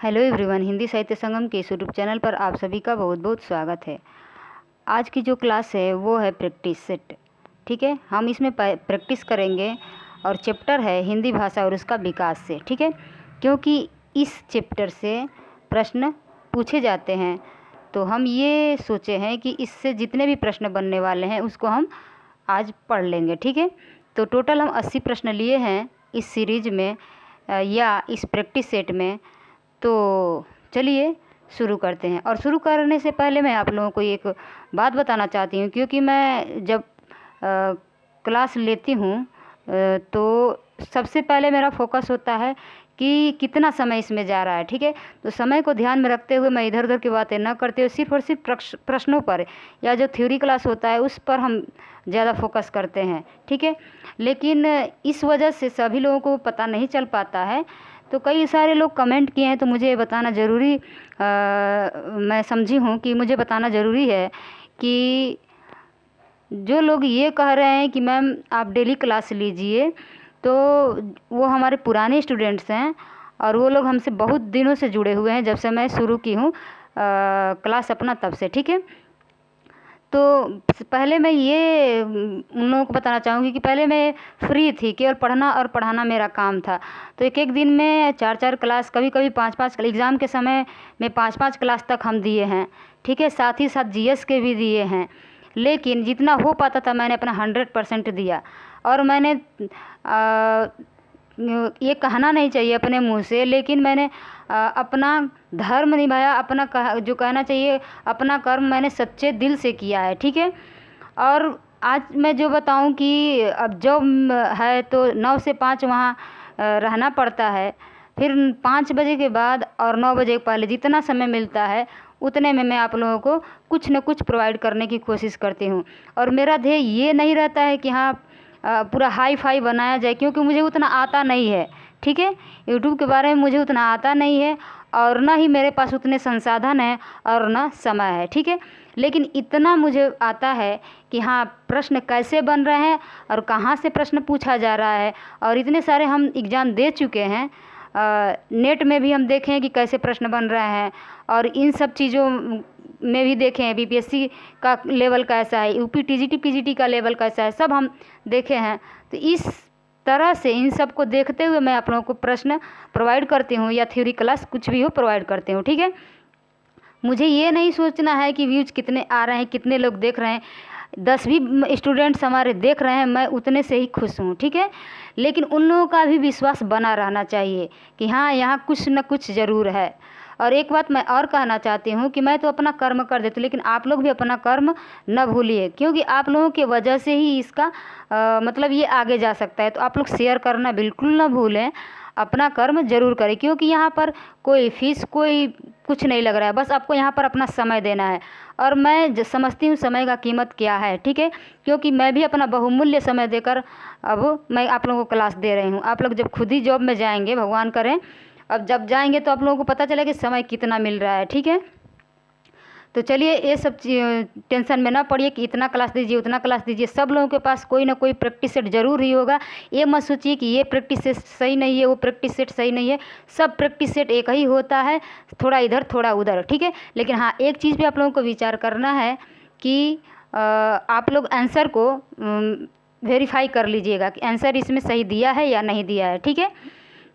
Hello everyone, Hindi साहित्य संगम के इस यूट्यूब चैनल पर आप सभी का बहुत बहुत स्वागत है। आज की जो क्लास है वो है प्रैक्टिस सेट। ठीक है, हम इसमें प्रैक्टिस करेंगे और चैप्टर है हिंदी भाषा और उसका विकास से। ठीक है, क्योंकि इस चैप्टर से प्रश्न पूछे जाते हैं, तो हम ये सोचे हैं कि इससे जितने भी प्रश्न बनने वाले हैं उसको हम आज पढ़ लेंगे। ठीक है, तो टोटल हम 80 प्रश्न लिए हैं इस सीरीज में या इस प्रैक्टिस सेट में। तो चलिए शुरू करते हैं। और शुरू करने से पहले मैं आप लोगों को एक बात बताना चाहती हूँ, क्योंकि मैं जब क्लास लेती हूँ तो सबसे पहले मेरा फोकस होता है कि कितना समय इसमें जा रहा है। ठीक है, तो समय को ध्यान में रखते हुए मैं इधर उधर की बातें न करते हुए सिर्फ और सिर्फ प्रश्नों पर या जो थ्योरी क्लास होता है उस पर हम ज़्यादा फोकस करते हैं। ठीक है, लेकिन इस वजह से सभी लोगों को पता नहीं चल पाता है। तो कई सारे लोग कमेंट किए हैं, तो मुझे बताना ज़रूरी मैं समझी हूँ कि मुझे बताना ज़रूरी है कि जो लोग ये कह रहे हैं कि मैम आप डेली क्लास लीजिए, तो वो हमारे पुराने स्टूडेंट्स हैं और वो लोग हमसे बहुत दिनों से जुड़े हुए हैं, जब से मैं शुरू की हूँ क्लास अपना तब से। ठीक है, तो पहले मैं ये उन लोगों को बताना चाहूँगी कि पहले मैं फ्री थी, केवल पढ़ना और पढ़ाना मेरा काम था। तो एक एक दिन में 4-4 क्लास, कभी कभी 5-5, एग्ज़ाम के समय में 5-5 क्लास तक हम दिए हैं। ठीक है, साथ ही साथ जीएस के भी दिए हैं, लेकिन जितना हो पाता था मैंने अपना 100% दिया। और मैंने ये कहना नहीं चाहिए अपने मुंह से, लेकिन मैंने अपना धर्म निभाया, अपना जो कहना चाहिए अपना कर्म मैंने सच्चे दिल से किया है। ठीक है, और आज मैं जो बताऊं कि अब जॉब है तो 9 से 5 वहाँ रहना पड़ता है, फिर 5 बजे के बाद और 9 बजे के पहले जितना समय मिलता है उतने में मैं आप लोगों को कुछ न कुछ प्रोवाइड करने की कोशिश करती हूँ। और मेरा ध्येय ये नहीं रहता है कि हाँ पूरा हाई फाई बनाया जाए, क्योंकि मुझे उतना आता नहीं है। ठीक है, यूट्यूब के बारे में मुझे उतना आता नहीं है और ना ही मेरे पास उतने संसाधन हैं और ना समय है। ठीक है, लेकिन इतना मुझे आता है कि हाँ प्रश्न कैसे बन रहे हैं और कहाँ से प्रश्न पूछा जा रहा है। और इतने सारे हम एग्ज़ाम दे चुके हैं, नेट में भी हम देखें कि कैसे प्रश्न बन रहे हैं, और इन सब चीज़ों में भी देखे हैं बीपीएससी का लेवल कैसा है, यूपी टीजीटी पीजीटी का लेवल कैसा है, सब हम देखे हैं। तो इस तरह से इन सब को देखते हुए मैं आप लोगों को प्रश्न प्रोवाइड करती हूँ या थ्योरी क्लास कुछ भी हो प्रोवाइड करती हूँ। ठीक है, मुझे ये नहीं सोचना है कि व्यूज़ कितने आ रहे हैं, कितने लोग देख रहे हैं। 10 भी स्टूडेंट्स हमारे देख रहे हैं, मैं उतने से ही खुश हूँ। ठीक है, लेकिन उन लोगों का भी विश्वास बना रहना चाहिए कि हाँ यहाँ कुछ न कुछ ज़रूर है। और एक बात मैं और कहना चाहती हूँ कि मैं तो अपना कर्म कर देती हूँ, लेकिन आप लोग भी अपना कर्म न भूलिए, क्योंकि आप लोगों की वजह से ही इसका मतलब ये आगे जा सकता है। तो आप लोग शेयर करना बिल्कुल न भूलें, अपना कर्म जरूर करें, क्योंकि यहाँ पर कोई फीस कोई कुछ नहीं लग रहा है, बस आपको यहाँ पर अपना समय देना है। और मैं समझती हूँ समय का कीमत क्या है। ठीक है, क्योंकि मैं भी अपना बहुमूल्य समय देकर अब मैं आप लोगों को क्लास दे रही हूँ। आप लोग जब खुद ही जॉब में जाएंगे, भगवान करें, अब जब जाएंगे तो आप लोगों को पता चलेगा कि समय कितना मिल रहा है। ठीक है, तो चलिए ये सब टेंशन में ना पड़िए कि इतना क्लास दीजिए उतना क्लास दीजिए। सब लोगों के पास कोई ना कोई प्रैक्टिस सेट जरूर ही होगा। ये मत सोचिए कि ये प्रैक्टिस सेट सही नहीं है, वो प्रैक्टिस सेट सही नहीं है। सब प्रैक्टिस सेट एक ही होता है, थोड़ा इधर थोड़ा उधर। ठीक है, लेकिन हाँ एक चीज़ पे आप लोगों को विचार करना है कि आप लोग आंसर को वेरीफाई कर लीजिएगा कि आंसर इसमें सही दिया है या नहीं दिया है। ठीक है,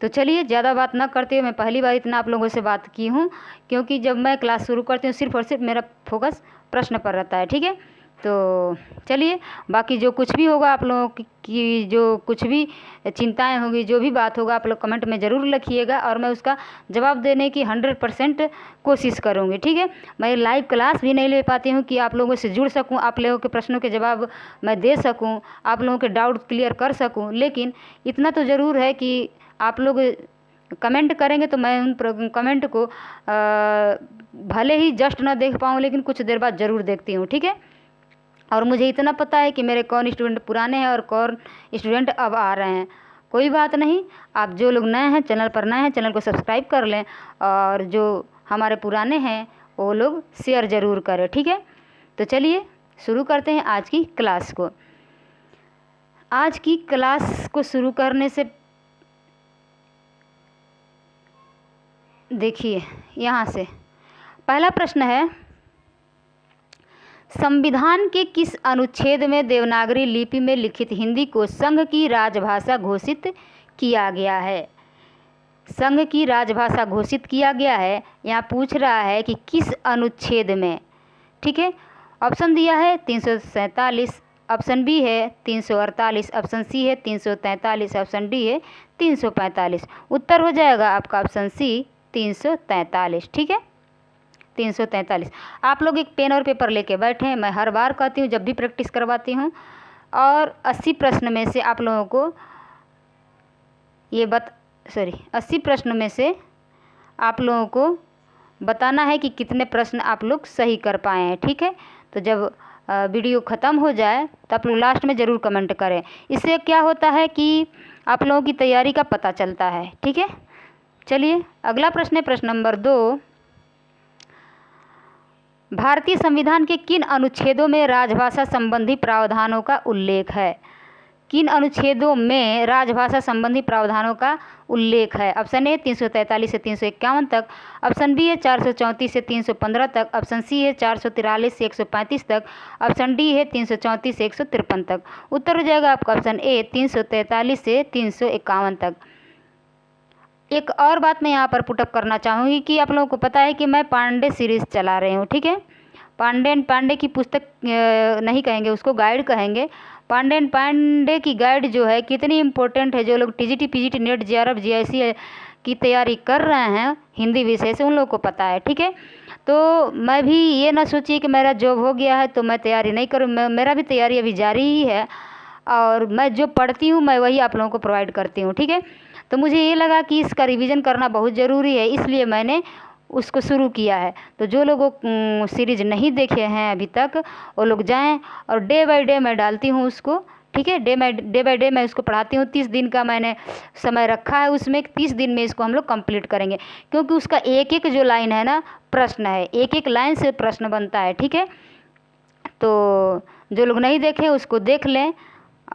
तो चलिए ज़्यादा बात ना करते हुए मैं पहली बार इतना आप लोगों से बात की हूँ, क्योंकि जब मैं क्लास शुरू करती हूँ सिर्फ और सिर्फ मेरा फोकस प्रश्न पर रहता है। ठीक है, तो चलिए बाकी जो कुछ भी होगा आप लोगों की जो कुछ भी चिंताएं होंगी, जो भी बात होगा, आप लोग कमेंट में ज़रूर लिखिएगा और मैं उसका जवाब देने की 100% कोशिश करूँगी। ठीक है, मैं लाइव क्लास भी नहीं ले पाती हूँ कि आप लोगों से जुड़ सकूँ, आप लोगों के प्रश्नों के जवाब मैं दे सकूँ, आप लोगों के डाउट क्लियर कर सकूँ, लेकिन इतना तो ज़रूर है कि आप लोग कमेंट करेंगे तो मैं उन कमेंट को भले ही जस्ट ना देख पाऊँ, लेकिन कुछ देर बाद ज़रूर देखती हूँ। ठीक है, और मुझे इतना पता है कि मेरे कौन स्टूडेंट पुराने हैं और कौन स्टूडेंट अब आ रहे हैं। कोई बात नहीं, आप जो लोग नए हैं, चैनल पर नए हैं, चैनल को सब्सक्राइब कर लें, और जो हमारे पुराने हैं वो लोग शेयर ज़रूर करें। ठीक है, तो चलिए शुरू करते हैं आज की क्लास को। आज की क्लास को शुरू करने से देखिए यहाँ से पहला प्रश्न है, संविधान के किस अनुच्छेद में देवनागरी लिपि में लिखित हिंदी को संघ की राजभाषा घोषित किया गया है? संघ की राजभाषा घोषित किया गया है, यहाँ पूछ रहा है कि किस अनुच्छेद में। ठीक है, ऑप्शन दिया है 347, ऑप्शन बी है 348, ऑप्शन सी है 343, ऑप्शन डी है 345। उत्तर हो जाएगा आपका ऑप्शन सी 343। ठीक है, 343। आप लोग एक पेन और पेपर लेके बैठें, मैं हर बार कहती हूँ जब भी प्रैक्टिस करवाती हूँ, और 80 प्रश्न में से आप लोगों को 80 प्रश्न में से आप लोगों को बताना है कि कितने प्रश्न आप लोग सही कर पाए हैं। ठीक है, तो जब वीडियो ख़त्म हो जाए तो आप लोग लास्ट में ज़रूर कमेंट करें। इससे क्या होता है कि आप लोगों की तैयारी का पता चलता है। ठीक है, चलिए अगला प्रश्न है प्रश्न नंबर 2। भारतीय संविधान के किन अनुच्छेदों में राजभाषा संबंधी प्रावधानों का उल्लेख है? किन अनुच्छेदों में राजभाषा संबंधी प्रावधानों का उल्लेख है? ऑप्शन ए 343 से 351 तक, ऑप्शन बी है 434 से 315 तक, ऑप्शन सी है 443 से 135 तक, ऑप्शन डी है 334 से 153 तक। उत्तर हो जाएगा आपका ऑप्शन ए 343 से 351 तक। एक और बात मैं यहाँ पर पुटअप करना चाहूँगी कि आप लोगों को पता है कि मैं पांडे सीरीज़ चला रही हूँ। ठीक है, पांडे की पुस्तक नहीं कहेंगे, उसको गाइड कहेंगे। पांडे की गाइड जो है कितनी इम्पोर्टेंट है, जो लोग TGT PGT net JRF GIC की तैयारी कर रहे हैं हिंदी विषय से, उन लोगों को पता है। ठीक है, तो मैं भी ये ना सोचिए कि मेरा जॉब हो गया है तो मैं तैयारी नहीं करूँ, मेरा भी तैयारी अभी जारी ही है, और मैं जो पढ़ती हूँ मैं वही आप लोगों को प्रोवाइड करती हूँ। ठीक है, तो मुझे ये लगा कि इसका रिवीजन करना बहुत ज़रूरी है, इसलिए मैंने उसको शुरू किया है। तो जो लोग सीरीज़ नहीं देखे हैं अभी तक, वो लोग जाएं, और डे बाय डे मैं डालती हूँ उसको। ठीक है, डे बाय डे मैं उसको पढ़ाती हूँ। 30 दिन का मैंने समय रखा है, उसमें 30 दिन में इसको हम लोग कंप्लीट करेंगे, क्योंकि उसका एक एक जो लाइन है ना प्रश्न है, एक एक लाइन से प्रश्न बनता है। ठीक है, तो जो लोग नहीं देखे उसको देख लें।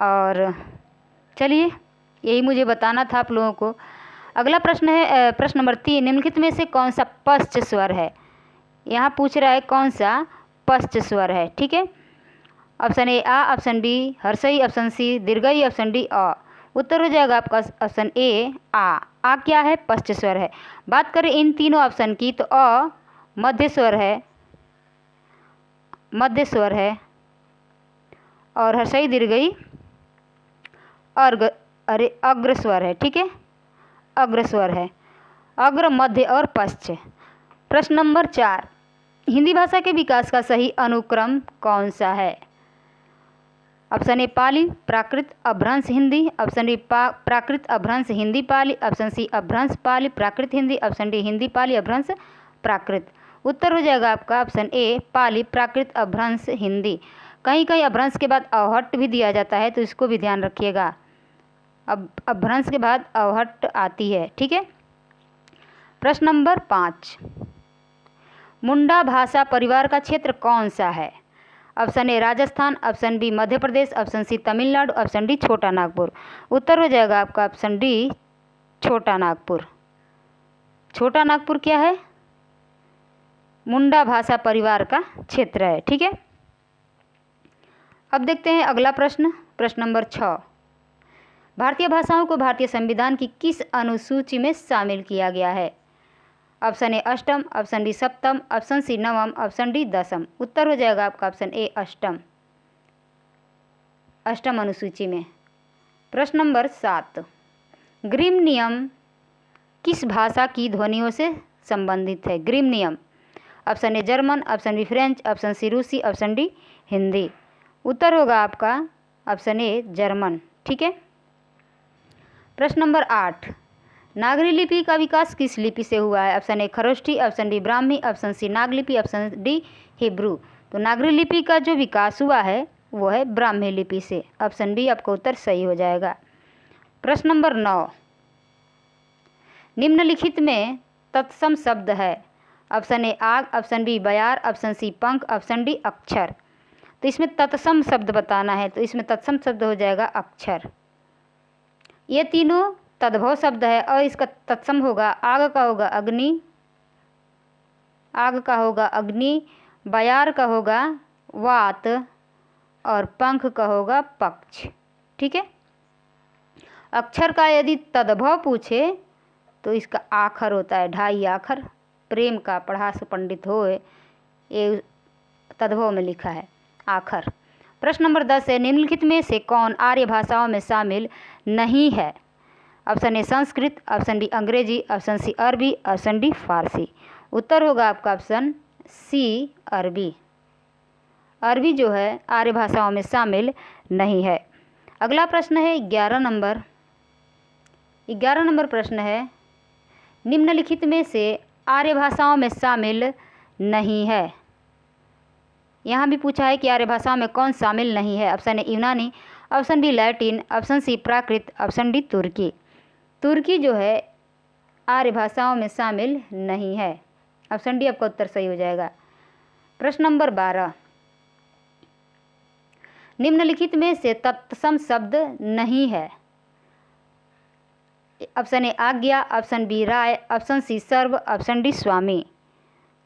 और चलिए यही मुझे बताना था आप लोगों को। अगला प्रश्न है प्रश्न नंबर 3, निम्नलिखित में से कौन सा पश्च स्वर है? यहाँ पूछ रहा है कौन सा पश्च स्वर है। ठीक है, ऑप्शन ए आ, ऑप्शन बी हर्षई, ऑप्शन सी दीर्घई, ऑप्शन डी अ। उत्तर हो जाएगा आपका ऑप्शन ए आ। आ क्या है? पश्च स्वर है। बात करें इन तीनों ऑप्शन की तो अ मध्य स्वर है, और हर्षई दीर्घई अग्र स्वर है। ठीक है, अग्र स्वर है, अग्र मध्य और पश्च। प्रश्न नंबर 4, हिंदी भाषा के विकास का सही अनुक्रम कौन सा है? ऑप्शन ए पाली प्राकृत अपभ्रंश हिंदी, ऑप्शन डी प्राकृत अपभ्रंश हिंदी पाली, ऑप्शन सी अपभ्रंश पाली प्राकृत हिंदी, ऑप्शन डी हिंदी पाली अपभ्रंश प्राकृत। उत्तर हो जाएगा आपका ऑप्शन ए पाली प्राकृत अपभ्रंश हिंदी। कहीं कहीं अपभ्रंश के बाद अवहट्ट भी दिया जाता है, तो इसको भी ध्यान रखिएगा। अब अपभ्रंश के बाद अवहट्ट आती है। ठीक है, प्रश्न नंबर 5, मुंडा भाषा परिवार का क्षेत्र कौन सा है? Option A Rajasthan, option B Madhya Pradesh, option C Tamil Nadu, option D Chota Nagpur. उत्तर हो जाएगा आपका ऑप्शन डी छोटा नागपुर। छोटा नागपुर क्या है? मुंडा भाषा परिवार का क्षेत्र है। ठीक है, अब देखते हैं अगला प्रश्न, प्रश्न नंबर 6, भारतीय भाषाओं को भारतीय संविधान की किस अनुसूची में शामिल किया गया है? ऑप्शन ए अष्टम, ऑप्शन डी सप्तम, ऑप्शन सी नवम, ऑप्शन डी दसम। उत्तर हो जाएगा आपका ऑप्शन ए अष्टम अनुसूची में। प्रश्न नंबर 7, ग्रीम नियम किस भाषा की ध्वनियों से संबंधित है? ग्रीम नियम, option A German, option B French, option C रूसी, ऑप्शन डी हिंदी। उत्तर होगा आपका ऑप्शन ए जर्मन। ठीक है, प्रश्न नंबर 8, नागरी लिपि का विकास किस लिपि से हुआ है? Option A Kharosthi, option D Brahmi, option C Nagalipi, option D Hebrew. तो नागरी लिपि का जो विकास हुआ है वो है ब्राह्मी लिपि से। ऑप्शन बी आपका उत्तर सही हो जाएगा। प्रश्न नंबर 9, निम्नलिखित में तत्सम शब्द है? ऑप्शन ए आग, ऑप्शन बी बयार, ऑप्शन सी पंख, ऑप्शन डी अक्षर। तो इसमें तत्सम शब्द बताना है, तो इसमें तत्सम शब्द हो जाएगा अक्षर। ये तीनों तद्भव शब्द है और इसका तत्सम होगा, आग का होगा अग्नि, आग का होगा अग्नि, बयार का होगा वात और पंख का होगा पक्ष। ठीक है। अक्षर का यदि तद्भव पूछे तो इसका आखर होता है, ढाई आखर। प्रेम का पढ़ास पंडित हो, ये तद्भव में लिखा है आखर। प्रश्न नंबर 10 है, निम्नलिखित में से कौन आर्य भाषाओं में शामिल नहीं है? Option A Sanskrit, option B अंग्रेजी, ऑप्शन सी अरबी, ऑप्शन डी फारसी। उत्तर होगा आपका ऑप्शन सी अरबी। अरबी जो है आर्य भाषाओं में शामिल नहीं है। अगला प्रश्न है 11 नंबर प्रश्न है, निम्नलिखित में से आर्य भाषाओं में शामिल नहीं है। यहाँ भी पूछा है कि आर्य भाषाओं में कौन शामिल नहीं है। ऑप्शन ए यूनानी, option B Latin, option C Prakrit, option D तुर्की। तुर्की जो है आर्य भाषाओं में शामिल नहीं है। ऑप्शन डी आपका उत्तर सही हो जाएगा। प्रश्न नंबर 12, निम्नलिखित में से तत्सम शब्द नहीं है। ऑप्शन ए आज्ञा, ऑप्शन बी राय, ऑप्शन सी सर्व, ऑप्शन डी स्वामी।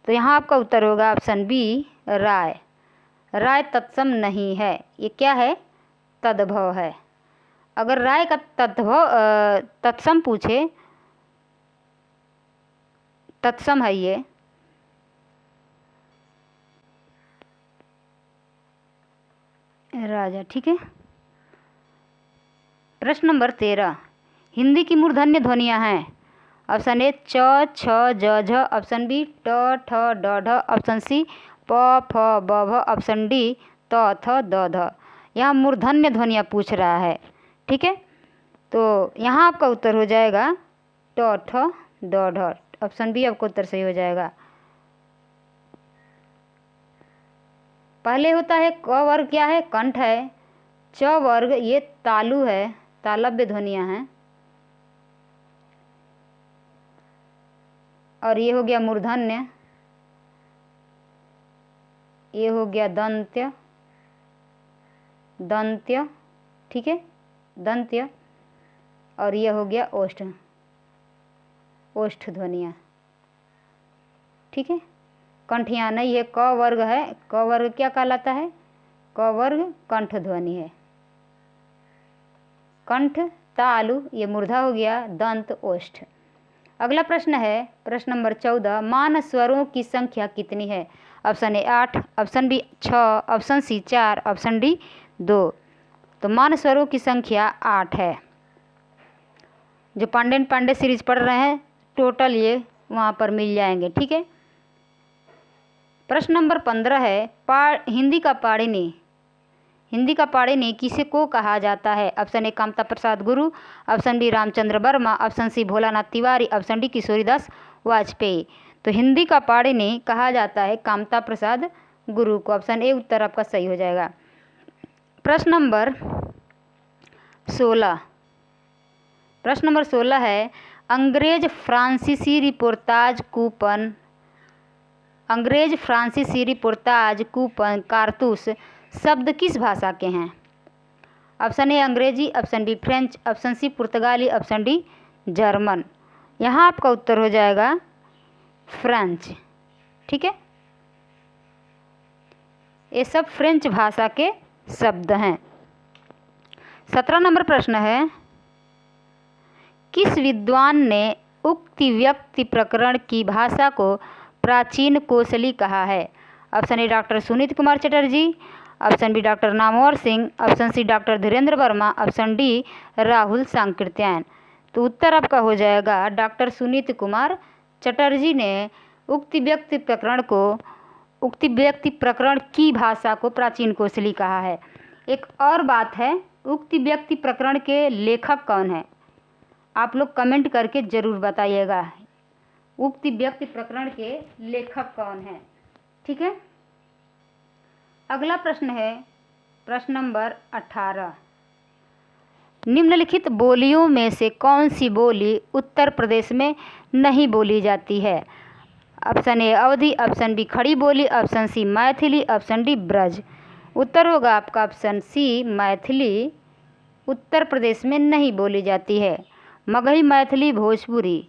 तो यहाँ आपका उत्तर होगा ऑप्शन बी राय। राय तत्सम नहीं है, ये क्या है? तद्भव है। अगर राय का तत्सम पूछे, तत्सम है ये। राजा। ठीक है। प्रश्न नंबर 13, हिंदी की मूर्धन्य ध्वनियाँ हैं। ऑप्शन ए च, छ, ज, झ, ऑप्शन बी ट, ठ, ड, ढ, ऑप्शन सी प, फ, ब, भ, ऑप्शन डी त, थ, द, ध। यहाँ मूर्धन्य ध्वनियाँ पूछ रहा है। ठीक है। तो यहाँ आपका उत्तर हो जाएगा ट, ठ, ड, ढ। ऑप्शन बी आपका उत्तर सही हो जाएगा। पहले होता है क वर्ग, क्या है? कंठ है। च वर्ग ये तालु है, तालव्य ध्वनियाँ हैं। और ये हो गया मूर्धन्य, ये हो गया दंत्य, दंत्य। ठीक है, दंत्य। और ये हो गया ओष्ठ, ओष्ठ ध्वनियाँ। ठीक है। कंठ यहाँ नहीं है, क वर्ग है। क वर्ग क्या कहलाता है? क वर्ग कंठ ध्वनि है। कंठ, तालु ये मूर्धा हो गया, दंत, ओष्ठ। अगला प्रश्न है प्रश्न नंबर 14, मान स्वरों की संख्या कितनी है? Option A 8, option B 6, option C 4, option D 2। तो मान स्वरों की संख्या 8 है। जो पांडे एंड पांडे सीरीज पढ़ रहे हैं टोटल ये वहाँ पर मिल जाएंगे। ठीक है। प्रश्न नंबर 15 है, हिंदी का पाणिनि, हिंदी का पाणिनि किसे को कहा जाता है? ऑप्शन ए Kamta Prasad Guru, option B Ramchandra Verma, option C Bholanath Tiwari, option D Kishoridas Vajpeyi. तो हिंदी का पाणिनि कहा जाता है कामता प्रसाद गुरु को। ऑप्शन ए उत्तर आपका सही हो जाएगा। प्रश्न नंबर 16, प्रश्न नंबर 16 है, अंग्रेज फ्रांसीसी रिपोर्ताज कूपन, अंग्रेज फ्रांसीसी रिपोर्ताज कूपन कारतूस शब्द किस भाषा के हैं? ऑप्शन ए अंग्रेजी, option B French, option C पुर्तगाली, ऑप्शन डी जर्मन। यहाँ आपका उत्तर हो जाएगा फ्रेंच। ठीक है। ये सब फ्रेंच भाषा के शब्द हैं। 17 नंबर प्रश्न है, किस विद्वान ने उक्ति व्यक्ति प्रकरण की भाषा को प्राचीन कोसली कहा है? Option A doctor Suniti Kumar Chatterji, option B doctor Namvar Singh, option C doctor Dhirendra Verma, option D Rahul Sankrityayan. तो उत्तर आपका हो जाएगा डॉक्टर सुनीत कुमार चटर्जी ने उक्ति व्यक्ति प्रकरण की भाषा को प्राचीन कोसली कहा है। एक और बात है, उक्ति व्यक्ति प्रकरण के लेखक कौन है? आप लोग कमेंट करके ज़रूर बताइएगा, उक्ति व्यक्ति प्रकरण के लेखक कौन है। ठीक है। अगला प्रश्न है प्रश्न नंबर 18, निम्नलिखित बोलियों में से कौन सी बोली उत्तर प्रदेश में नहीं बोली जाती है? Option A Awadhi, option B खड़ी Boli, option C Maithili, option D Braj. उत्तर होगा आपका ऑप्शन सी मैथिली उत्तर प्रदेश में नहीं बोली जाती है। मगही, मैथिली, भोजपुरी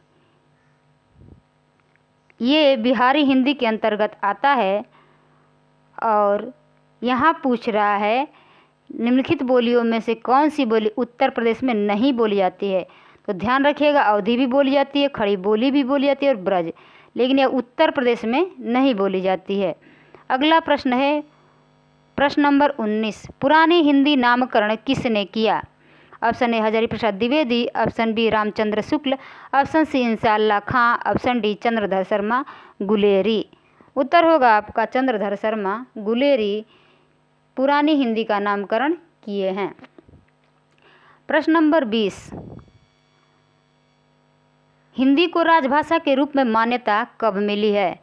ये बिहारी हिंदी के अंतर्गत आता है। और यहाँ पूछ रहा है निम्नलिखित बोलियों में से कौन सी बोली उत्तर प्रदेश में नहीं बोली जाती है। तो ध्यान रखिएगा, अवधी भी बोली जाती है, खड़ी बोली भी बोली जाती है और ब्रज, लेकिन यह उत्तर प्रदेश में नहीं बोली जाती है। अगला प्रश्न है प्रश्न नंबर 19, पुरानी हिंदी नामकरण किसने किया? Option A Hazari Prasad Dwivedi, option B Ramchandra Shukla, option C Insha Allah Khan, option D Chandradhar Sharma Guleri. उत्तर होगा आपका चंद्रधर शर्मा गुलेरी पुरानी हिंदी का नामकरण किए हैं। प्रश्न नंबर 20, हिंदी को राजभाषा के रूप में मान्यता कब मिली है?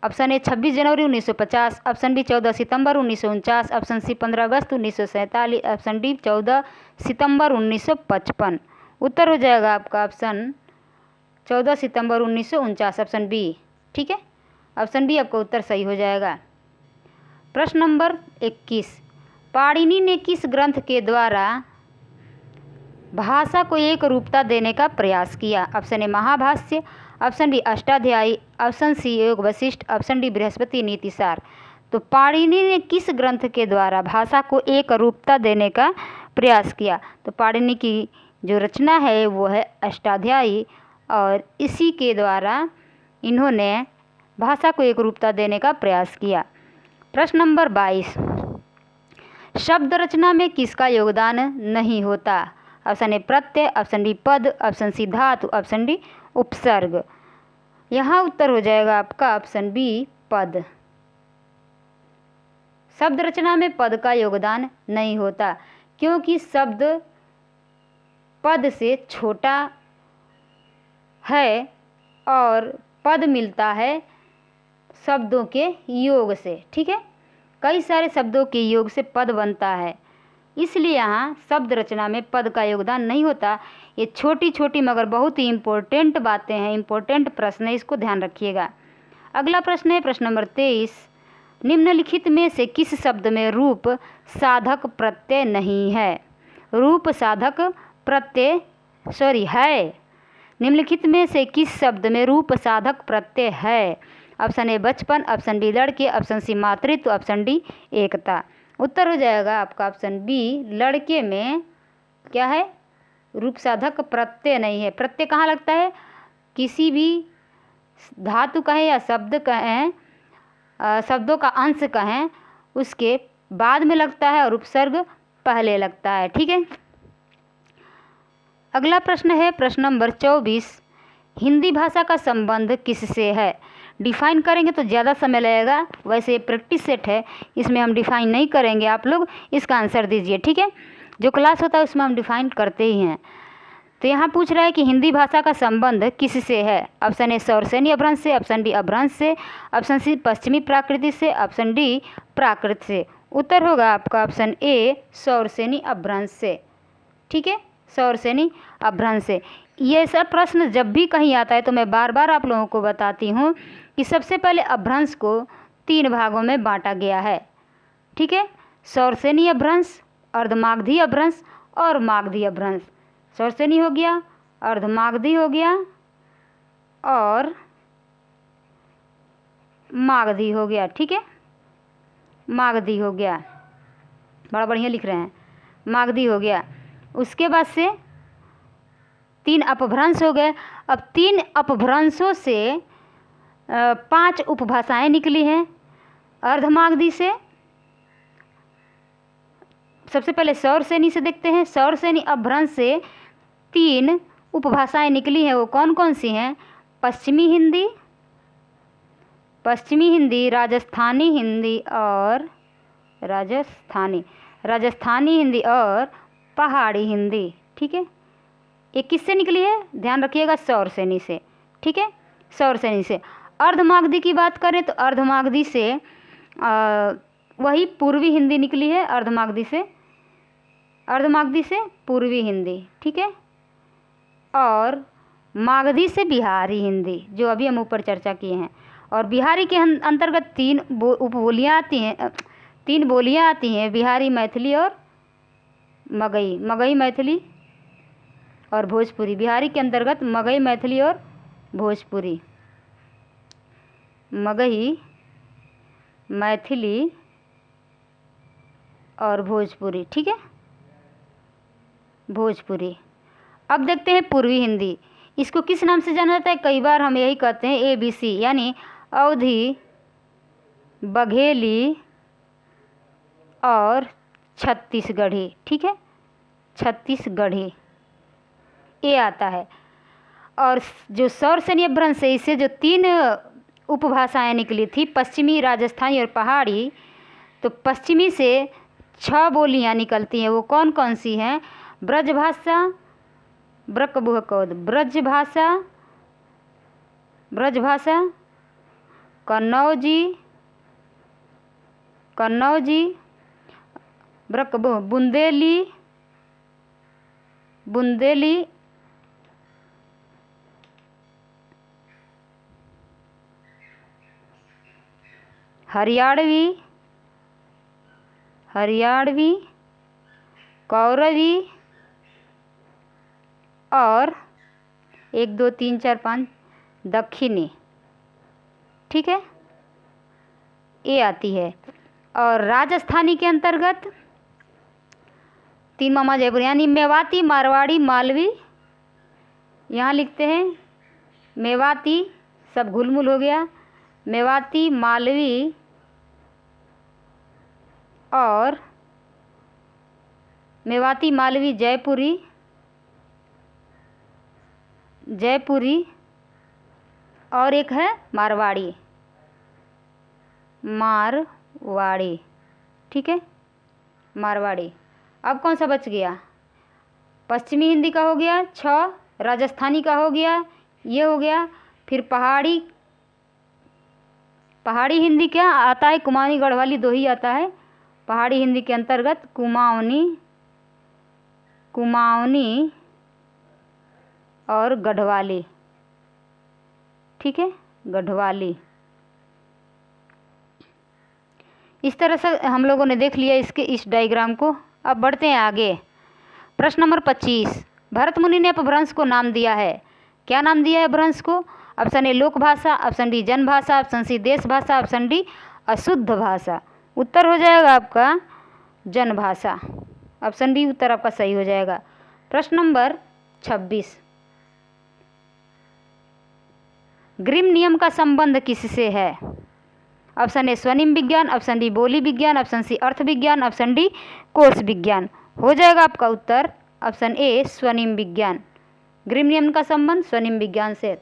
ऑप्शन ए 26 जनवरी 1950, ऑप्शन बी 14 सितंबर 1949, ऑप्शन सी 15 अगस्त 1947, ऑप्शन डी 14 सितंबर 1955। उत्तर हो जाएगा आपका ऑप्शन 14 सितंबर 1949, ऑप्शन बी। ठीक है, ऑप्शन बी आपका उत्तर सही हो जाएगा। प्रश्न नंबर 21, पाणिनि ने किस ग्रंथ के द्वारा भाषा को एक रूपता देने का प्रयास किया? Option A Mahabhashya, option B Ashtadhyayi, option C Yoga Vasishtha, option D Brihaspati Nitisar. तो पाणिनि ने किस ग्रंथ के द्वारा भाषा को एक रूपता देने का प्रयास किया? तो पाणिनि की जो रचना है वो है अष्टाध्यायी, और इसी के द्वारा इन्होंने भाषा को एक रूपता देने का प्रयास किया। प्रश्न नंबर 22, शब्द रचना में किसका योगदान नहीं होता? Option A Pratyaya, option D पद, ऑप्शन सी धातु, ऑप्शन डी उपसर्ग। यहाँ उत्तर हो जाएगा आपका ऑप्शन बी पद। शब्द रचना में पद का योगदान नहीं होता, क्योंकि शब्द पद से छोटा है और पद मिलता है शब्दों के योग से। ठीक है, कई सारे शब्दों के योग से पद बनता है, इसलिए यहाँ शब्द रचना में पद का योगदान नहीं होता। ये छोटी छोटी मगर बहुत ही इम्पोर्टेंट बातें हैं, इम्पोर्टेंट प्रश्न है, इसको ध्यान रखिएगा। अगला प्रश्न है प्रश्न नंबर 23, निम्नलिखित में से किस शब्द में रूप साधक प्रत्यय नहीं है? रूप साधक प्रत्यय है। निम्नलिखित में से किस शब्द में रूप साधक प्रत्यय है? ऑप्शन ए बचपन, ऑप्शन बी लड़के, ऑप्शन सी मातृत्व, ऑप्शन डी एकता। उत्तर हो जाएगा आपका ऑप्शन बी लड़के में क्या है? रूप साधक प्रत्यय नहीं है। प्रत्यय कहाँ लगता है? किसी भी धातु कहें या शब्द कहें, शब्दों का अंश कहें, उसके बाद में लगता है और उपसर्ग पहले लगता है। ठीक है, अगला प्रश्न है प्रश्न नंबर 24, हिंदी भाषा का संबंध किससे है? डिफाइन करेंगे तो ज़्यादा समय लगेगा, वैसे प्रैक्टिस सेट है, इसमें हम डिफाइन नहीं करेंगे, आप लोग इसका आंसर दीजिए। ठीक है, जो क्लास होता है उसमें हम डिफाइन करते ही हैं। तो यहाँ पूछ रहा है कि हिंदी भाषा का संबंध किससे है? ऑप्शन ए सौरसेनी अपभ्रंश से, ऑप्शन बी अपभ्रंश से, ऑप्शन सी पश्चिमी प्राकृत से, ऑप्शन डी प्राकृत से। उत्तर होगा आपका ऑप्शन ए सौरसेनी अपभ्रंश से। ठीक है, सौरसेनी अपभ्रंश से। ये सब प्रश्न जब भी कहीं आता है तो मैं बार बार आप लोगों को बताती हूँ कि सबसे पहले अपभ्रंश को 3 भागों में बांटा गया है। ठीक है, सौरसेनी अपभ्रंश, अर्धमागधी अपभ्रंश और मागधी अपभ्रंश। सौरसेनी हो गया, अर्धमागधी हो गया और मागधी हो गया। ठीक है, मागधी हो गया, बड़ा बढ़िया लिख रहे हैं, मागधी हो गया। उसके बाद से 3 अपभ्रंश हो गए। अब 3 अपभ्रंशों से 5 उपभाषाएं निकली हैं अर्धमागधी से। सबसे पहले सौरसेनी से देखते हैं। सौरसेनी अपभ्रंश से 3 उपभाषाएं निकली हैं, वो कौन कौन सी हैं? पश्चिमी हिंदी, राजस्थानी हिंदी और राजस्थानी हिंदी और पहाड़ी हिंदी। ठीक है, ये किससे निकली है? ध्यान रखिएगा, सौरसेनी से। ठीक है, सौरसेनी से। अर्धमागधी की बात करें तो अर्धमागधी से वही पूर्वी हिंदी निकली है, अर्धमागधी से पूर्वी हिंदी। ठीक है, और मागधी से बिहारी हिंदी, जो अभी हम ऊपर चर्चा किए हैं। और बिहारी के अंतर्गत 3 उपबोलियाँ आती हैं, 3 बोलियाँ आती हैं, बिहारी, मैथिली और मगही मैथिली और भोजपुरी। बिहारी के अंतर्गत मगही, मैथिली और भोजपुरी। मगही, मैथिली और भोजपुरी। ठीक है, भोजपुरी। अब देखते हैं पूर्वी हिंदी। इसको किस नाम से जाना जाता है? कई बार हम यही कहते हैं ABC, यानी अवधी, बघेली और छत्तीसगढ़ी। ठीक है, छत्तीसगढ़ी ये आता है। और जो सौरसेनी अपभ्रंश है, इससे जो 3 उपभाषाएं निकली थी, पश्चिमी, राजस्थानी और पहाड़ी, तो पश्चिमी से 6 बोलियां निकलती हैं। वो कौन कौन सी हैं? ब्रजभाषा, ब्रकबुहकौद, ब्रजभाषा, ब्रजभाषा, कन्नौजी, बुंदेली, हरियाणवी, कौरवी और 1 2 3 4 5 दक्षिणी। ठीक है, ये आती है। और राजस्थानी के अंतर्गत 3 मामा जयपुर, यानी मेवाती, मारवाड़ी, मालवी। यहाँ लिखते हैं मेवाती, सब घुलमुल हो गया, मेवाती, मालवी और मेवाती, मालवी, जयपुरी और एक है मारवाड़ी। ठीक है, मारवाड़ी। अब कौन सा बच गया? पश्चिमी हिंदी का हो गया 6, राजस्थानी का हो गया, ये हो गया। फिर पहाड़ी हिंदी क्या आता है? कुमाऊनी, गढ़वाली 2 ही आता है पहाड़ी हिंदी के अंतर्गत। कुमाऊनी और गढ़वाली। ठीक है, गढ़वाली। इस तरह से हम लोगों ने देख लिया इस डायग्राम को। अब बढ़ते हैं आगे। प्रश्न नंबर 25, भरत मुनि ने अपभ्रंश को नाम दिया है। क्या नाम दिया है अपभ्रंश को? ऑप्शन ए लोक भाषा, ऑप्शन डी जन भाषा, ऑप्शन सी देश भाषा, ऑप्शन डी अशुद्ध भाषा। उत्तर हो जाएगा आपका जन भाषा। ऑप्शन डी उत्तर आपका सही हो जाएगा। प्रश्न नंबर 26, ग्रिम नियम का संबंध किससे है? ऑप्शन ए स्वनिम विज्ञान, ऑप्शन डी बोली विज्ञान, ऑप्शन सी अर्थ विज्ञान, ऑप्शन डी कोश विज्ञान। हो जाएगा आपका उत्तर ऑप्शन ए स्वनिम विज्ञान। ग्रिम नियम का संबंध स्वनिम विज्ञान से।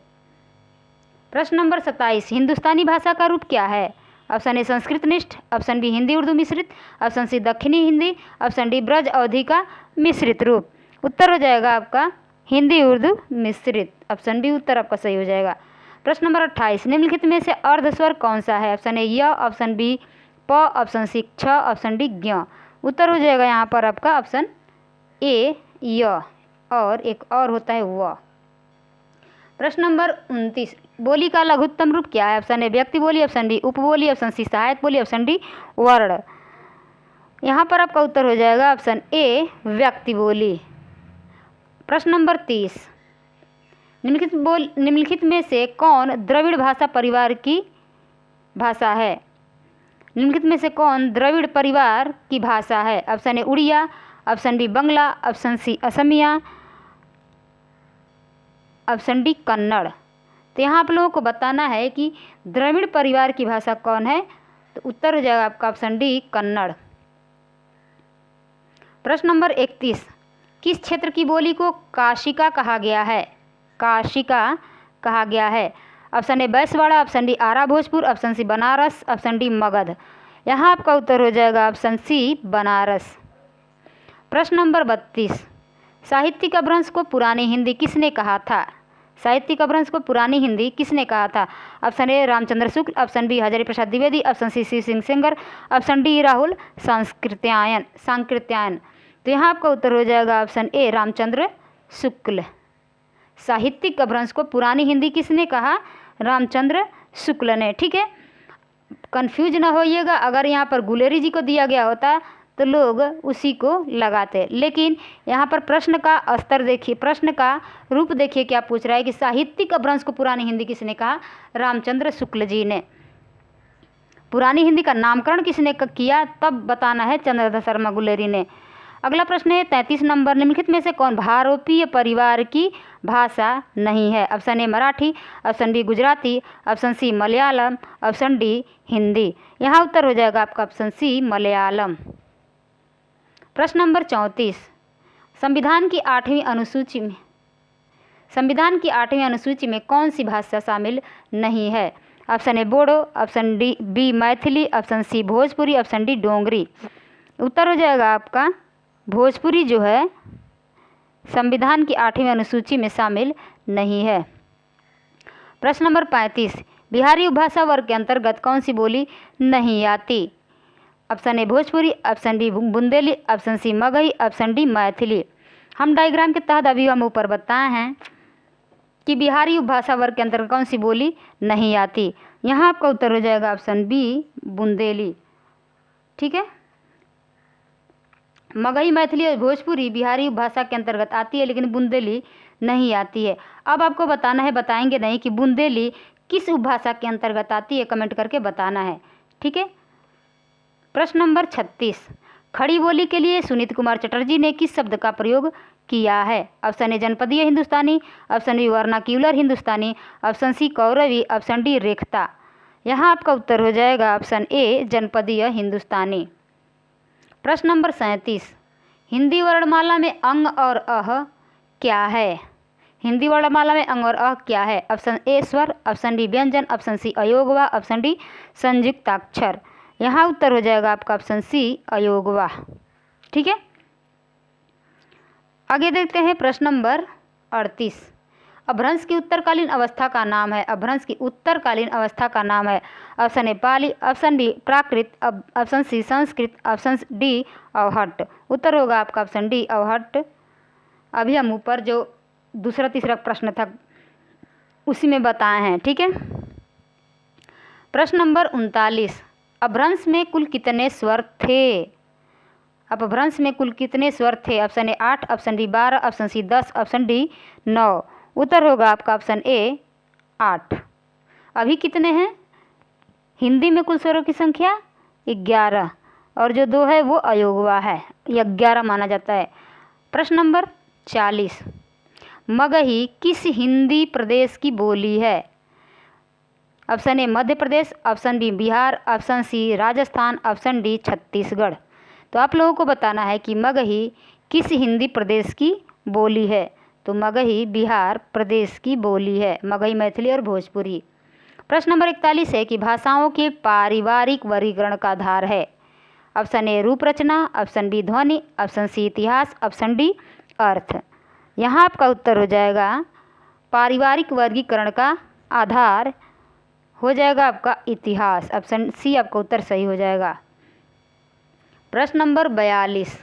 प्रश्न नंबर 27, हिंदुस्तानी भाषा का रूप क्या है? ऑप्शन ए संस्कृतनिष्ठ, ऑप्शन बी हिंदी उर्दू मिश्रित, ऑप्शन सी दक्षिणी हिंदी, ऑप्शन डी ब्रज अवधी का मिश्रित रूप। उत्तर हो जाएगा आपका हिंदी उर्दू मिश्रित। ऑप्शन बी उत्तर आपका सही हो जाएगा। प्रश्न नंबर 28, निम्नलिखित में से अर्धस्वर कौन सा है? ऑप्शन ए य, ऑप्शन बी प, ऑप्शन सी क्ष, ऑप्शन डी ज्ञ। उत्तर हो जाएगा यहाँ पर आपका ऑप्शन ए य, और एक और होता है व। प्रश्न नंबर 29, बोली का लघुत्तम रूप क्या है? ऑप्शन ए व्यक्ति बोली, ऑप्शन बी उपबोली, ऑप्शन सी सहायक बोली, ऑप्शन डी वर्ण। यहाँ पर आपका उत्तर हो जाएगा ऑप्शन ए व्यक्ति बोली। प्रश्न नंबर 30, निम्नलिखित में से कौन द्रविड़ भाषा परिवार की भाषा है? निम्नलिखित में से कौन द्रविड़ परिवार की भाषा है? Option A Oriya, option B Bangla, option C Asamiya, option D Kannada. तो यहाँ आप लोगों को बताना है कि द्रविड़ परिवार की भाषा कौन है। तो उत्तर हो जाएगा आपका ऑप्शन डी कन्नड़। प्रश्न नंबर 31, किस क्षेत्र की बोली को काशिका कहा गया है? काशिका कहा गया है। Option A Baiswara, option D Ara Bhojpur, option C Banaras, option D Magadh. यहाँ आपका उत्तर हो जाएगा ऑप्शन सी बनारस। प्रश्न नंबर 32, साहित्यिक अपभ्रंश को पुरानी हिंदी किसने कहा था? साहित्यिक अपभ्रंश को पुरानी हिंदी किसने कहा था? Option A Ramchandra Shukla, option B Hazari Prasad Dwivedi, option C Shiv Singh Sengar, option D Rahul Sankrityayan. तो यहाँ आपका उत्तर हो जाएगा ऑप्शन ए रामचंद्र शुक्ल। साहित्यिक अपभ्रंश को पुरानी हिंदी किसने कहा? रामचंद्र शुक्ल ने। ठीक है, कंफ्यूज ना होइएगा। अगर यहाँ पर गुलेरी जी को दिया गया होता तो लोग उसी को लगाते, लेकिन यहाँ पर प्रश्न का स्तर देखिए, प्रश्न का रूप देखिए क्या पूछ रहा है कि साहित्यिक अपभ्रंश को पुरानी हिंदी किसने कहा? रामचंद्र शुक्ल जी ने। पुरानी हिंदी का नामकरण किसने किया, तब बताना है चंद्रधर शर्मा गुलेरी ने। अगला प्रश्न है 33 नंबर, निम्नलिखित में से कौन भारोपीय परिवार की भाषा नहीं है। Option A Marathi, option B Gujarati, option C Malayalam, option D Hindi. यहाँ उत्तर हो जाएगा आपका ऑप्शन सी मलयालम। प्रश्न नंबर 34, संविधान की 8वीं अनुसूची में कौन सी भाषा शामिल नहीं है। Option A Bodo, option D B Maithili, option C Bhojpuri, option D Dogri. उत्तर हो जाएगा आपका भोजपुरी जो है संविधान की 8वीं अनुसूची में शामिल नहीं है। प्रश्न नंबर 35, बिहारी उपभाषा वर्ग के अंतर्गत कौन सी बोली नहीं आती। Option A Bhojpuri, option B Bundeli, option C Magahi, option D Maithili. हम डायग्राम के तहत अभी हम ऊपर बताए हैं कि बिहारी उपभाषा वर्ग के अंतर्गत कौन सी बोली नहीं आती। यहाँ आपका उत्तर हो जाएगा ऑप्शन बी बुंदेली। ठीक है, मगही, मैथिली और भोजपुरी बिहारी भाषा के अंतर्गत आती है, लेकिन बुंदेली नहीं आती है। अब आपको बताना है, बताएंगे नहीं कि बुंदेली किस उपभाषा के अंतर्गत आती है, कमेंट करके बताना है। ठीक है, प्रश्न नंबर 36, खड़ी बोली के लिए सुनीत कुमार चटर्जी ने किस शब्द का प्रयोग किया है। ऑप्शन ए जनपदीय हिंदुस्तानी, ऑप्शन बी वर्नाक्यूलर हिंदुस्तानी, ऑप्शन सी कौरवी, ऑप्शन डी रेखता। यहाँ आपका उत्तर हो जाएगा ऑप्शन ए जनपदीय हिंदुस्तानी। प्रश्न नंबर 37, हिंदी वर्णमाला में अंग और अह क्या है। हिंदी वर्णमाला में अंग और अह क्या है। ऑप्शन ए स्वर, ऑप्शन बी व्यंजन, ऑप्शन सी अयोगवा, ऑप्शन डी संयुक्ताक्षर। यहाँ उत्तर हो जाएगा आपका ऑप्शन सी अयोगवा। ठीक है, आगे देखते हैं प्रश्न नंबर 38, अपभ्रंश की उत्तरकालीन अवस्था का नाम है। अपभ्रंश की उत्तरकालीन अवस्था का नाम है। Option A Pali, option B Prakrit, option C Sanskrit, option D Avahatta. उत्तर होगा आपका ऑप्शन डी अवहट्ट। अभी हम ऊपर जो दूसरा तीसरा प्रश्न था उसी में बताए हैं। ठीक है, प्रश्न नंबर 39, अपभ्रंश में कुल कितने स्वर थे। अपभ्रंश में कुल कितने स्वर थे। Option A 8, option B 12, option C 10, option D 9। उत्तर होगा आपका ऑप्शन ए 8। अभी कितने हैं हिंदी में कुल स्वरों की संख्या 11, और जो 2 है वो अयोगवा है, 11 माना जाता है। प्रश्न नंबर 40, मगही किस हिंदी प्रदेश की बोली है। Option A Madhya Pradesh, option B Bihar, option C Rajasthan, option D Chhattisgarh. तो आप लोगों को बताना है कि मगही किस हिंदी प्रदेश की बोली है। तो मगही बिहार प्रदेश की बोली है, मगही, मैथिली और भोजपुरी। प्रश्न नंबर 41 है कि भाषाओं के पारिवारिक वर्गीकरण का आधार है। ऑप्शन ए रूप रचना, ऑप्शन बी ध्वनि, ऑप्शन सी इतिहास, ऑप्शन डी अर्थ। यहाँ आपका उत्तर हो जाएगा पारिवारिक वर्गीकरण का आधार हो जाएगा आपका इतिहास। ऑप्शन सी आपका उत्तर सही हो जाएगा। प्रश्न नंबर 42,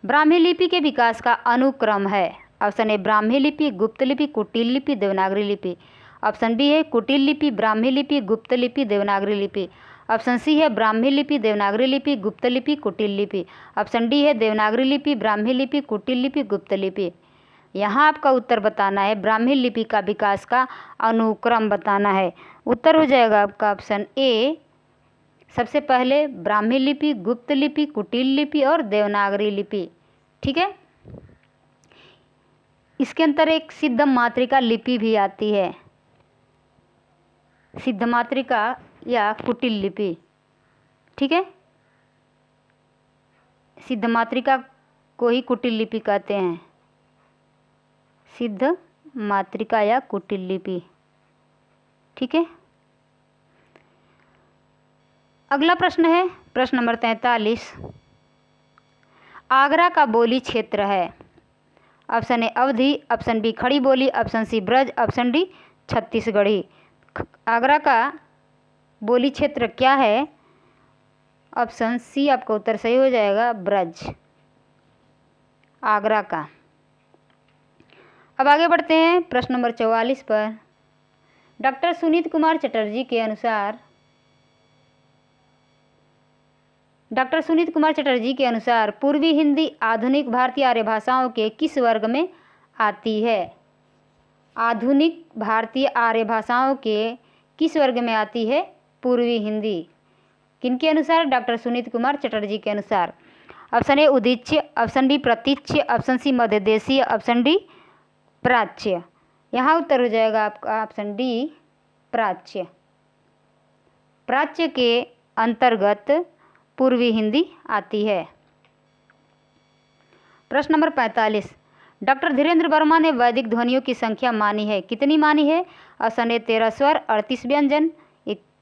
ब्राह्मी लिपि के विकास का अनुक्रम है। ऑप्शन ए ब्राह्मी लिपि, गुप्त लिपि, कुटिल लिपि, देवनागरी लिपि। ऑप्शन बी है कुटिल लिपि, ब्राह्मी लिपि, गुप्त लिपि, देवनागरी लिपि। ऑप्शन सी है ब्राह्मी लिपि, देवनागरी लिपि, गुप्त लिपि, कुटिल लिपि। ऑप्शन डी है देवनागरी लिपि, ब्राह्मी लिपि, कुटिल लिपि, गुप्त लिपि। यहाँ आपका उत्तर बताना है, ब्राह्मी लिपि का विकास का अनुक्रम बताना है। उत्तर हो जाएगा आपका ऑप्शन ए, सबसे पहले ब्राह्मी लिपि, गुप्त लिपि, कुटिल लिपि और देवनागरी लिपि। ठीक है, इसके अंदर एक सिद्ध मातृका लिपि भी आती है, सिद्ध मातृका या कुटिल लिपि। ठीक है, सिद्ध मातृका को ही कुटिल लिपि कहते हैं, सिद्ध मातृका या कुटिल लिपि। ठीक है, अगला प्रश्न है प्रश्न नंबर 43, आगरा का बोली क्षेत्र है। Option A Awadhi, option B खड़ी Boli, option C Braj, option D Chhattisgarhi. Agra का बोली क्षेत्र क्या है। ऑप्शन सी आपका उत्तर सही हो जाएगा, ब्रज, आगरा का। अब आगे बढ़ते हैं प्रश्न नंबर 44 पर। डॉक्टर सुनीत कुमार चटर्जी के अनुसार पूर्वी हिंदी आधुनिक भारतीय आर्य भाषाओं के किस वर्ग में आती है। आधुनिक भारतीय आर्य भाषाओं के किस वर्ग में आती है। पूर्वी हिंदी। किनके अनुसार? डॉक्टर सुनीत कुमार चटर्जी के अनुसार। Option A Udichya, option B Pratichya, option C Madhyadeshiya, option D Prachya. यहाँ उत्तर हो जाएगा आपका ऑप्शन डी प्राच्य। प्राच्य के अंतर्गत पूर्वी हिंदी आती है। प्रश्न नंबर 45, डॉक्टर धीरेन्द्र वर्मा ने वैदिक ध्वनियों की संख्या मानी है, कितनी मानी है? ऑप्शन ए 13 स्वर 38 व्यंजन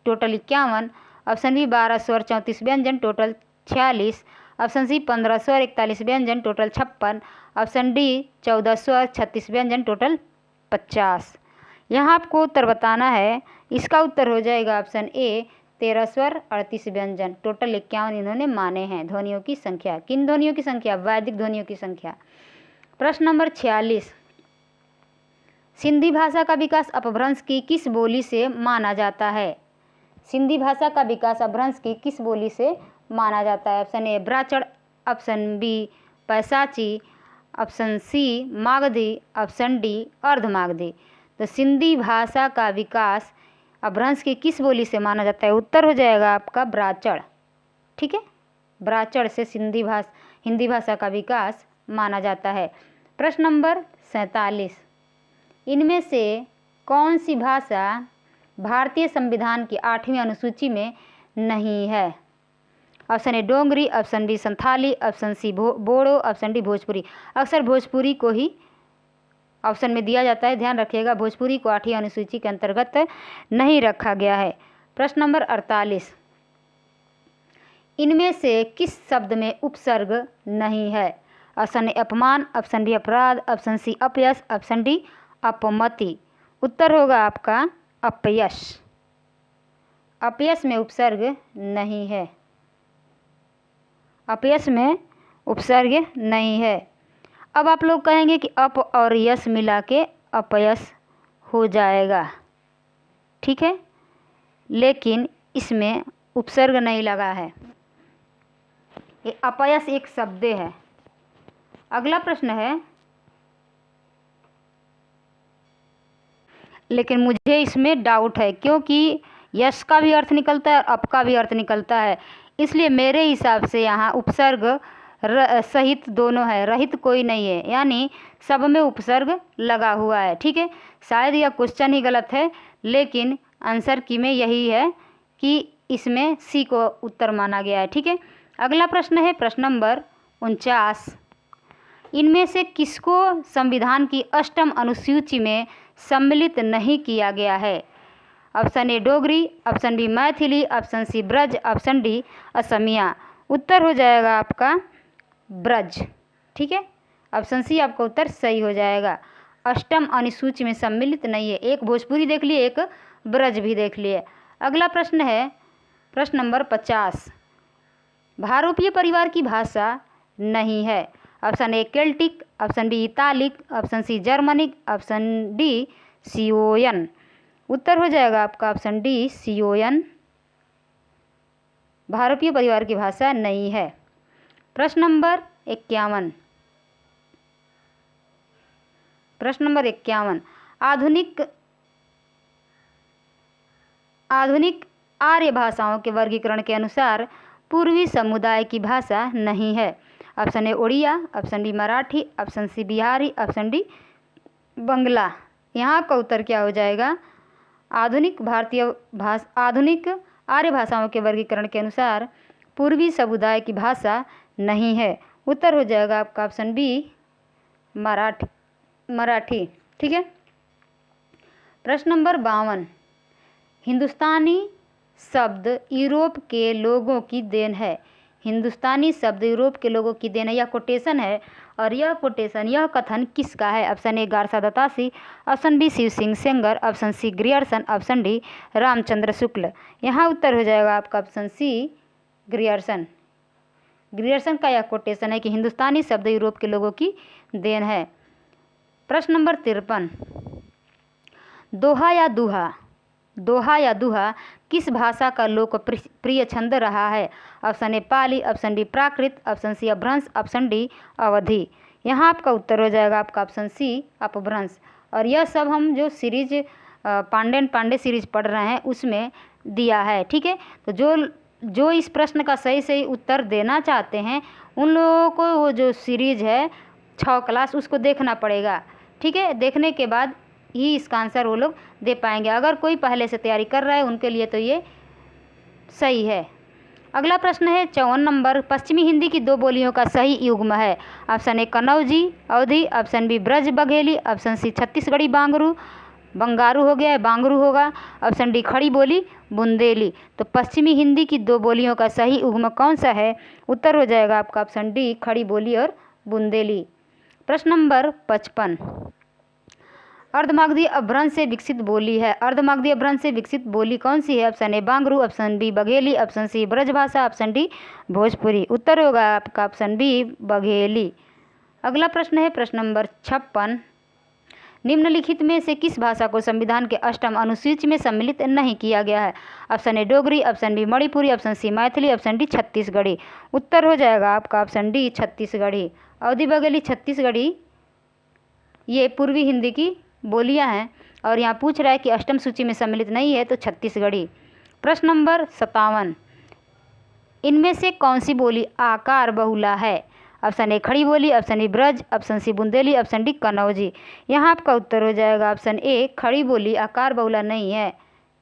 टोटल 51, ऑप्शन बी 12 स्वर 34 व्यंजन टोटल 46, ऑप्शन सी 15 स्वर 41 व्यंजन टोटल 56, ऑप्शन डी 14 स्वर 36 व्यंजन टोटल 50। यहाँ आपको उत्तर बताना है। इसका उत्तर हो जाएगा ऑप्शन ए 13 स्वर 38 व्यंजन टोटल 51 इन्होंने माने हैं ध्वनियों की संख्या। किन ध्वनियों की संख्या? वैदिक ध्वनियों की संख्या। प्रश्न नंबर 46, सिंधी भाषा का विकास अपभ्रंश की किस बोली से माना जाता है? सिंधी भाषा का विकास अपभ्रंश की किस बोली से माना जाता है? Option A Brachada, option B Paishachi, option C Magadhi, option D Ardhamagadhi. तो सिंधी भाषा का विकास अपभ्रंश की किस बोली से माना जाता है? उत्तर हो जाएगा आपका ब्राचड़। ठीक है, ब्राचड़ से हिंदी भाषा का विकास माना जाता है। प्रश्न नंबर 47, इनमें से कौन सी भाषा भारतीय संविधान की 8वीं अनुसूची में नहीं है? Option A Dogri, option B Santhali, option C Bodo, option D Bhojpuri. अक्सर भोजपुरी को ही ऑप्शन में दिया जाता है, ध्यान रखिएगा। भोजपुरी को 8वीं अनुसूची के अंतर्गत नहीं रखा गया है। प्रश्न नंबर 48, इनमें से किस शब्द में उपसर्ग नहीं है? ऑप्शन ए अपमान, ऑप्शन डी अपराध, ऑप्शन सी अपयश, ऑप्शन डी अपमति। उत्तर होगा आपका अपयश। अपयश में उपसर्ग नहीं है, अपयश में उपसर्ग नहीं है। अब आप लोग कहेंगे कि अप और यश मिला के अपयश हो जाएगा, ठीक है, लेकिन इसमें उपसर्ग नहीं लगा है, ये अपयश एक शब्द है। अगला प्रश्न है, लेकिन मुझे इसमें डाउट है क्योंकि यश का भी अर्थ निकलता है और अप का भी अर्थ निकलता है, इसलिए मेरे हिसाब से यहाँ उपसर्ग सहित दोनों है, रहित कोई नहीं है, यानी सब में उपसर्ग लगा हुआ है। ठीक है, शायद यह क्वेश्चन ही गलत है, लेकिन आंसर की में यही है कि इसमें सी को उत्तर माना गया है। ठीक है, अगला प्रश्न है प्रश्न नंबर 49, इनमें से किसको संविधान की 8वीं अनुसूची में सम्मिलित नहीं किया गया है? Option A Dogri, option B Maithili, option C Braj, option D Asamiya. उत्तर हो जाएगा आपका ब्रज। ठीक है, ऑप्शन सी आपका उत्तर सही हो जाएगा। 8वीं अनुसूची में सम्मिलित नहीं है, एक भोजपुरी देख लिए, एक ब्रज भी देख लिए। अगला प्रश्न है प्रश्न नंबर 50, भारोपीय परिवार की भाषा नहीं है। Option A Celtic, option B Italic, option C Germanic, option D Siouan. उत्तर हो जाएगा आपका ऑप्शन डी सियोयन, भारोपीय परिवार की भाषा नहीं है। प्रश्न नंबर 51, प्रश्न नंबर 51, आधुनिक आर्य भाषाओं के वर्गीकरण के अनुसार पूर्वी समुदाय की भाषा नहीं है। Option A Oriya, option B Marathi, option C Bihari, option D Bangla. यहाँ का उत्तर क्या हो जाएगा? आधुनिक आर्य भाषाओं के वर्गीकरण के अनुसार पूर्वी समुदाय की भाषा नहीं है। उत्तर हो जाएगा आपका ऑप्शन बी मराठी। ठीक है, प्रश्न नंबर 52, हिंदुस्तानी शब्द यूरोप के लोगों की देन है। हिंदुस्तानी शब्द यूरोप के लोगों की देन है, यह कोटेशन है, और यह कथन किसका है? ऑप्शन ए गारसा दत्तासी, option B Shiv Singh Sengar, option C Grierson, option D Ramchandra Shukla. यहाँ उत्तर हो जाएगा आपका ऑप्शन सी ग्रियर्सन। ग्रियर्सन का यह कोटेशन है कि हिंदुस्तानी शब्द यूरोप के लोगों की देन है। प्रश्न नंबर 53, दोहा या दुहा किस भाषा का लोकप्रिय छंद रहा है? Option A Pali, option B Prakrit, option C Apabhramsa, option D अवधि। यहाँ आपका उत्तर हो जाएगा आपका ऑप्शन सी अपभ्रंश। और यह सब हम जो सीरीज पांडे सीरीज पढ़ रहे हैं उसमें दिया है। ठीक है, तो जो इस प्रश्न का सही सही उत्तर देना चाहते हैं उन लोगों को वो जो सीरीज़ है 6 क्लास उसको देखना पड़ेगा। ठीक है, देखने के बाद ही इसका आंसर वो लोग दे पाएंगे। अगर कोई पहले से तैयारी कर रहा है उनके लिए तो ये सही है। अगला प्रश्न है 54 नंबर, पश्चिमी हिंदी की 2 बोलियों का सही युग्म है। Option A Kannauji Awadhi, option B Braj Bagheli, option C Chhattisgarhi Bangru, Bangaru हो गया है, बांगरू होगा, ऑप्शन डी खड़ी बोली बुंदेली। तो पश्चिमी हिंदी की 2 बोलियों का सही युग्म कौन सा है? उत्तर हो जाएगा आपका ऑप्शन डी खड़ी बोली और बुंदेली। प्रश्न नंबर 55, अर्धमागधी अपभ्रंश से विकसित बोली है। अर्धमागधी अपभ्रंश से विकसित बोली कौन सी है? Option A Bangru, option B Bagheli, option C Brajbhasha, option D Bhojpuri. उत्तर होगा आपका ऑप्शन बी बघेली। अगला प्रश्न है प्रश्न नंबर 56, निम्नलिखित में से किस भाषा को संविधान के 8वीं अनुसूची में सम्मिलित नहीं किया गया है? Option A Dogri, option B Manipuri, option C Maithili, option D Chhattisgarhi. उत्तर हो जाएगा आपका ऑप्शन डी छत्तीसगढ़ी। अवधी बघेली छत्तीसगढ़ी ये पूर्वी हिंदी की बोलियां हैं और यहाँ पूछ रहा है कि 8वीं सूची में सम्मिलित नहीं है तो छत्तीसगढ़ी। प्रश्न नंबर 57, इनमें से कौन सी बोली आकार बहुला है? Option A Khari Boli, option A Braj, option C Bundeli, option D Kannauji. यहाँ आपका उत्तर हो जाएगा ऑप्शन ए खड़ी बोली आकार बहुला नहीं है।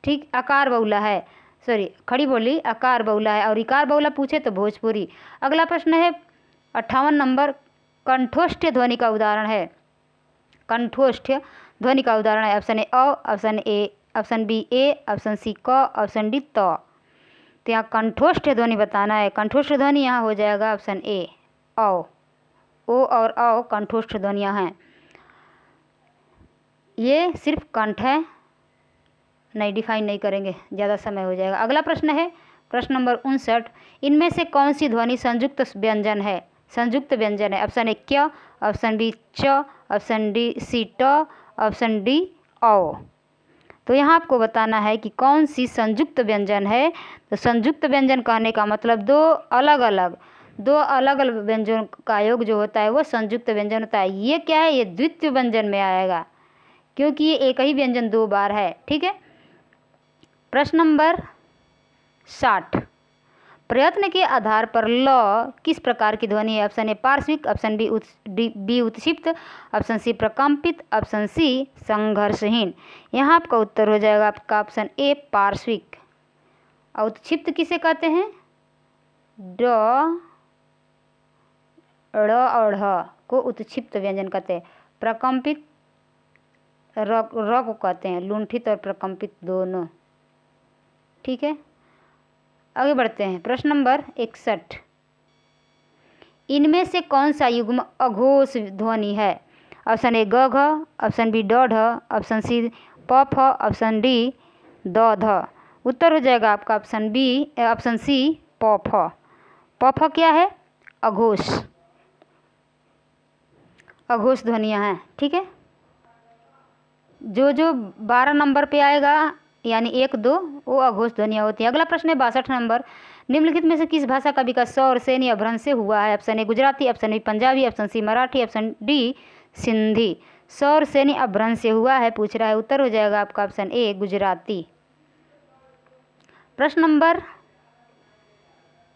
ठीक, आकार बहुला है, सॉरी खड़ी बोली आकार बहुला है और इकार बहुला पूछे तो भोजपुरी। अगला प्रश्न है 58 नंबर, कंठोष्ठ ध्वनि का उदाहरण है। कंठोष्ठ ध्वनि का उदाहरण है ऑप्शन ए ऑप्शन बी ए, ऑप्शन सी क, ऑप्शन डी त। तो यहाँ कंठोष्ठ ध्वनि बताना है। कंठोष्ठ ध्वनि यहाँ हो जाएगा ऑप्शन ए औ। ओ और औ कंठोष्ठ ध्वनियाँ हैं। ये सिर्फ कंठ है, नहीं डिफाइन नहीं करेंगे, ज़्यादा समय हो जाएगा। अगला प्रश्न है प्रश्न नंबर 59, इनमें से कौन सी ध्वनि संयुक्त व्यंजन है? संयुक्त व्यंजन है ऑप्शन ए क्य, ऑप्शन बी च, ऑप्शन डी सी ट, ऑप्शन डी औ। तो यहाँ आपको बताना है कि कौन सी संयुक्त व्यंजन है। तो संयुक्त व्यंजन कहने का मतलब दो अलग अलग व्यंजन का योग जो होता है वो संयुक्त व्यंजन होता है। ये क्या है? ये द्वितीय व्यंजन में आएगा क्योंकि ये एक ही व्यंजन 2 बार है। ठीक है, प्रश्न नंबर 60, प्रयत्न के आधार पर ल किस प्रकार की ध्वनि है? ऑप्शन ए पार्श्विक, ऑप्शन बी उत्क्षिप्त, ऑप्शन सी प्रकंपित, ऑप्शन सी संघर्षहीन। यहाँ आपका उत्तर हो जाएगा आपका ऑप्शन ए पार्श्विक। उत्क्षिप्त किसे कहते हैं? ड ड़ और ढ़ को उत्क्षिप्त व्यंजन कहते हैं। प्रकंपित र को कहते हैं, लुंठित और प्रकंपित दोनों। ठीक है, आगे बढ़ते हैं। प्रश्न नंबर 61, इनमें से कौन सा युग्म अघोष ध्वनि है? ऑप्शन ए ग घ, ऑप्शन बी ड ढ, ऑप्शन सी प फ, ऑप्शन डी द ध। उत्तर हो जाएगा आपका ऑप्शन बी ऑप्शन सी प फ। प फ क्या है? अघोष, अघोष ध्वनियाँ हैं। ठीक है, जो 12 नंबर पे आएगा यानी 1 2 वो अघोष ध्वनियाँ होती हैं। अगला प्रश्न है 62 नंबर, निम्नलिखित में से किस भाषा का विकास स और सेनी अपभ्रंश से हुआ है? Option A Gujarati, option B Punjabi, option C Marathi, option D Sindhi. स और सेनी अपभ्रंश से हुआ है पूछ रहा है। उत्तर हो जाएगा आपका ऑप्शन ए गुजराती। प्रश्न नंबर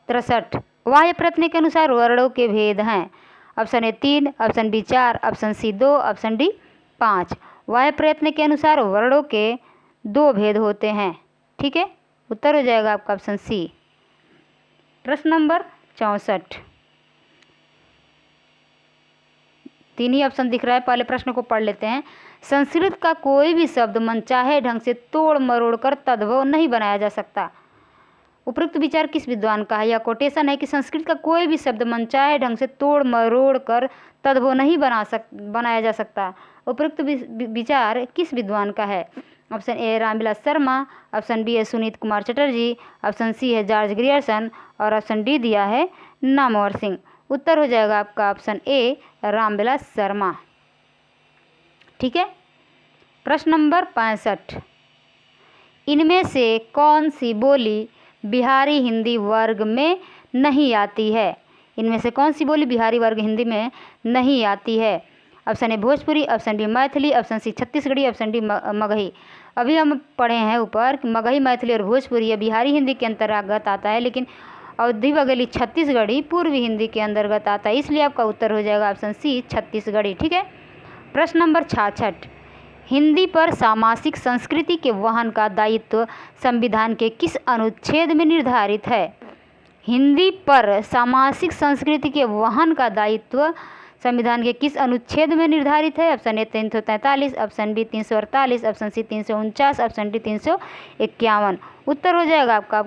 63, वाह्य प्रयत्न के अनुसार वर्णों के भेद हैं। Option A 3, option B 4, option C 2, option D 5। वाह्य प्रयत्न के अनुसार वर्णों के 2 भेद होते हैं। ठीक है, उत्तर हो जाएगा आपका ऑप्शन सी। प्रश्न नंबर 64, 3 ही ऑप्शन दिख रहा है, पहले प्रश्न को पढ़ लेते हैं। संस्कृत का कोई भी शब्द मनचाहे ढंग से तोड़ मरोड़ कर तद्भव नहीं बनाया जा सकता। उपयुक्त विचार किस विद्वान का है? यह कोटेशन है कि संस्कृत का कोई भी शब्द मनचाहे ढंग से तोड़ मरोड़ कर तद्भव नहीं बनाया जा सकता। उपयुक्त विचार किस विद्वान का है? Option A Ramvilas Sharma, option B है सुनीत कुमार चटर्जी, ऑप्शन सी है जॉर्ज ग्रियर्सन और ऑप्शन डी दिया है नामवर सिंह। उत्तर हो जाएगा आपका ऑप्शन ए रामविलास शर्मा। ठीक है, प्रश्न नंबर 65, इनमें से कौन सी बोली बिहारी हिंदी वर्ग में नहीं आती है? इनमें से कौन सी बोली बिहारी वर्ग हिंदी में नहीं आती है? Option A Bhojpuri, option B Maithili, option C Chhattisgarhi, option D Magahi. अभी हम पढ़े हैं ऊपर कि मगही, मैथिली और भोजपुरी ये बिहारी हिंदी के अंतर्गत आता है, लेकिन अवधी बघेली छत्तीसगढ़ी पूर्वी हिंदी के अंतर्गत आता है, इसलिए आपका उत्तर हो जाएगा ऑप्शन सी छत्तीसगढ़ी। ठीक है। प्रश्न नंबर 66, हिंदी पर सामासिक संस्कृति के वहन का दायित्व संविधान के किस अनुच्छेद में निर्धारित है? हिंदी पर सामासिक संस्कृति के वहन का दायित्व संविधान के किस अनुच्छेद में निर्धारित है? Option A 343, option B 348, option C 349, option D 351। उत्तर हो जाएगा आपका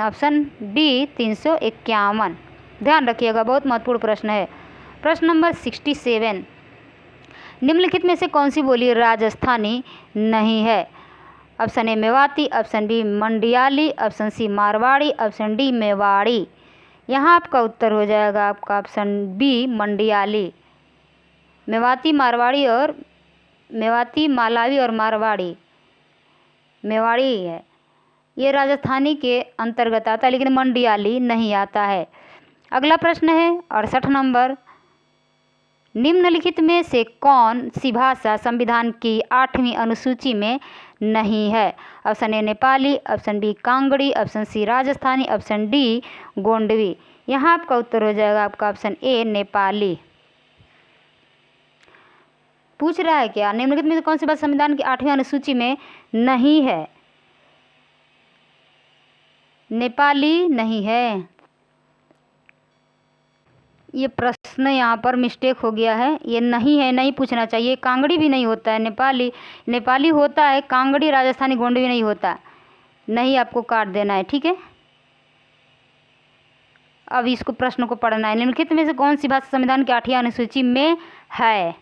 ऑप्शन डी 351। ध्यान रखिएगा, बहुत महत्वपूर्ण प्रश्न है। प्रश्न नंबर 67, निम्नलिखित में से कौन सी बोली राजस्थानी नहीं है? Option A Mewati, option B Mandiyali, option C Marwari, option D Mewari. यहाँ आपका उत्तर हो जाएगा आपका ऑप्शन बी मंडियाली। मेवाती, मारवाड़ी और मेवाती, मालावी और मारवाड़ी मेवाड़ी है, ये राजस्थानी के अंतर्गत आता है, लेकिन मंडियाली नहीं आता है। अगला प्रश्न है 68 नंबर, निम्नलिखित में से कौन सी भाषा संविधान की 8वीं अनुसूची में नहीं है? Option A Nepali, option B Kangri, option C Rajasthani, option D Gondvi. यहाँ आपका उत्तर हो जाएगा आपका ऑप्शन ए नेपाली। पूछ रहा है क्या निम्नलिखित में से कौन सी भाषा संविधान की 8वीं अनुसूची में नहीं है? नेपाली नहीं है। ये प्रश्न यहाँ पर मिस्टेक हो गया है, ये नहीं है, नहीं पूछना चाहिए। कांगड़ी भी नहीं होता है, नेपाली होता है, कांगड़ी राजस्थानी गोंडवी नहीं होता। नहीं, आपको काट देना है। ठीक है, अब इसको प्रश्न को पढ़ना है। निम्नलिखित में से कौन सी भाषा संविधान की 8वीं अनुसूची में है?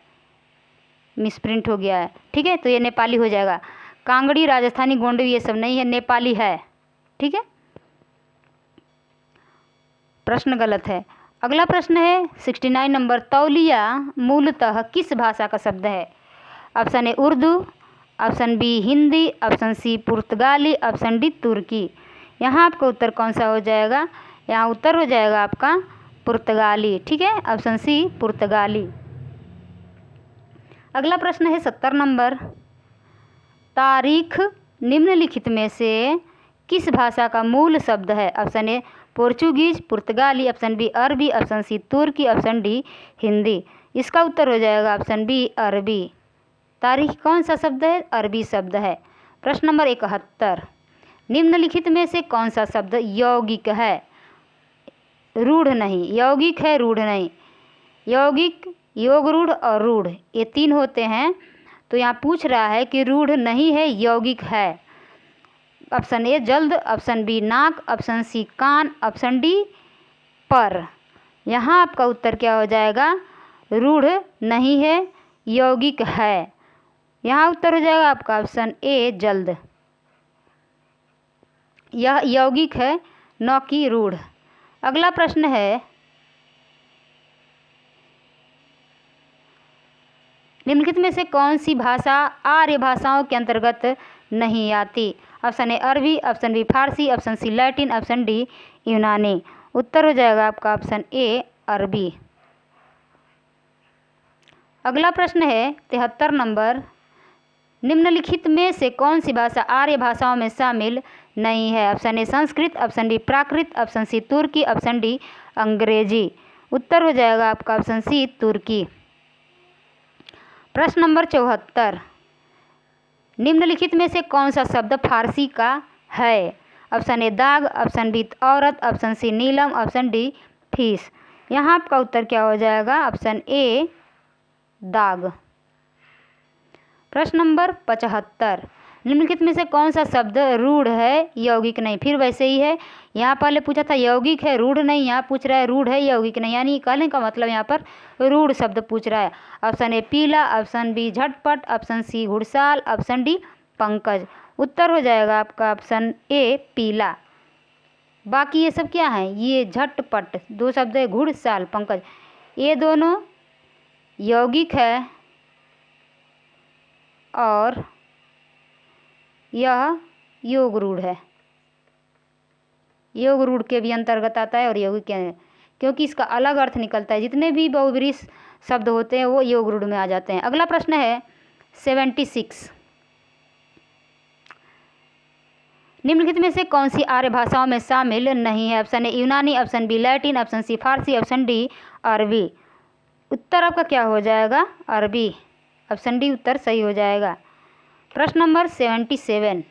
मिसप्रिंट हो गया है। ठीक है, तो ये नेपाली हो जाएगा। कांगड़ी, राजस्थानी, गोंडवी ये सब नहीं है, नेपाली है। ठीक है, प्रश्न गलत है। अगला प्रश्न है 69 नंबर, तौलिया मूलतः किस भाषा का शब्द है? Option A Urdu, option B Hindi, option C पुर्तगाली, ऑप्शन डी तुर्की। यहाँ आपका उत्तर कौन सा हो जाएगा? यहाँ उत्तर हो जाएगा आपका पुर्तगाली। ठीक है, ऑप्शन सी पुर्तगाली। अगला प्रश्न है 70 नंबर, तारीख निम्नलिखित में से किस भाषा का मूल शब्द है? ऑप्शन ए पोर्चुगीज, पुर्तगाली, ऑप्शन बी अरबी, ऑप्शन सी तुर्की, ऑप्शन डी हिंदी। इसका उत्तर हो जाएगा ऑप्शन बी अरबी। तारीख कौन सा शब्द है? अरबी शब्द है। प्रश्न नंबर 71, निम्नलिखित में से कौन सा शब्द यौगिक है? रूढ़ नहीं, यौगिक है, रूढ़ नहीं। यौगिक, योग रूढ़ और रूढ़ ये 3 होते हैं, तो यहाँ पूछ रहा है कि रूढ़ नहीं है, यौगिक है। ऑप्शन ए जल्द, ऑप्शन बी नाक, ऑप्शन सी कान, ऑप्शन डी पर। यहाँ आपका उत्तर क्या हो जाएगा? रूढ़ नहीं है, यौगिक है। यहाँ उत्तर हो जाएगा आपका ऑप्शन ए जल्द। यह यौगिक है, न कि रूढ़। अगला प्रश्न है, निम्नलिखित में से कौन सी भाषा आर्य भाषाओं के अंतर्गत नहीं आती? ऑप्शन ए अरबी, ऑप्शन बी फारसी, option C Latin, option D यूनानी। उत्तर हो जाएगा आपका ऑप्शन ए अरबी। अगला प्रश्न है 73 नंबर, निम्नलिखित में से कौन सी भाषा आर्य भाषाओं में शामिल नहीं है? Option A Sanskrit, option D Prakrit, option C तुर्की, ऑप्शन डी अंग्रेजी। उत्तर हो जाएगा आपका ऑप्शन सी तुर्की। प्रश्न नंबर 74, निम्नलिखित में से कौन सा शब्द फारसी का है? ऑप्शन ए दाग, ऑप्शन बी औरत, ऑप्शन सी नीलम, ऑप्शन डी फीस। यहाँ आपका उत्तर क्या हो जाएगा? ऑप्शन ए दाग। प्रश्न नंबर 75, निम्नलिखित में से कौन सा शब्द रूढ़ है, यौगिक नहीं? फिर वैसे ही है, यहाँ पहले पूछा था यौगिक है, रूढ़ नहीं, यहाँ पूछ रहा है रूढ़ है, यौगिक नहीं। यानी कहने का मतलब यहाँ पर रूढ़ शब्द पूछ रहा है। ऑप्शन ए पीला, ऑप्शन बी झटपट, ऑप्शन सी घुड़साल, ऑप्शन डी पंकज। उत्तर हो जाएगा आपका ऑप्शन ए पीला। बाकी ये सब क्या है? ये झटपट 2 शब्द है, घुड़साल, पंकज, ये दोनों यौगिक है और यह योग रूढ़ है। योग रूढ़ के भी अंतर्गत आता है और यौगिक के, क्योंकि इसका अलग अर्थ निकलता है। जितने भी बहुब्रीहि शब्द होते हैं वो योग रूढ़ में आ जाते हैं। अगला प्रश्न है 76। निम्नलिखित में से कौन सी आर्य भाषाओं में शामिल नहीं है? ऑप्शन ए यूनानी, option B Latin, option C फारसी, ऑप्शन डी अरबी। उत्तर आपका क्या हो जाएगा? अरबी। ऑप्शन डी उत्तर सही हो जाएगा। प्रश्न नंबर 77।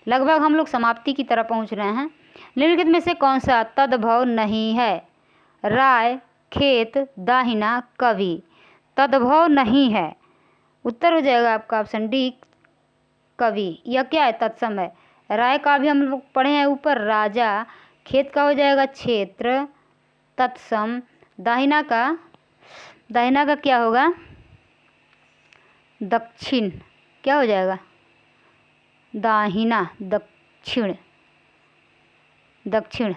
लगभग हम लोग समाप्ति की तरफ पहुंच रहे हैं। निम्नलिखित में से कौन सा तद्भव नहीं है? राय, खेत, दाहिना, कवि। तद्भव नहीं है, उत्तर हो जाएगा आपका ऑप्शन डी कवि। यह क्या है? तत्सम है। राय का भी हम लोग पढ़े हैं ऊपर, राजा। खेत का हो जाएगा क्षेत्र, तत्सम। दाहिना का क्या होगा? दक्षिण। क्या हो जाएगा? दाहिना, दक्षिण।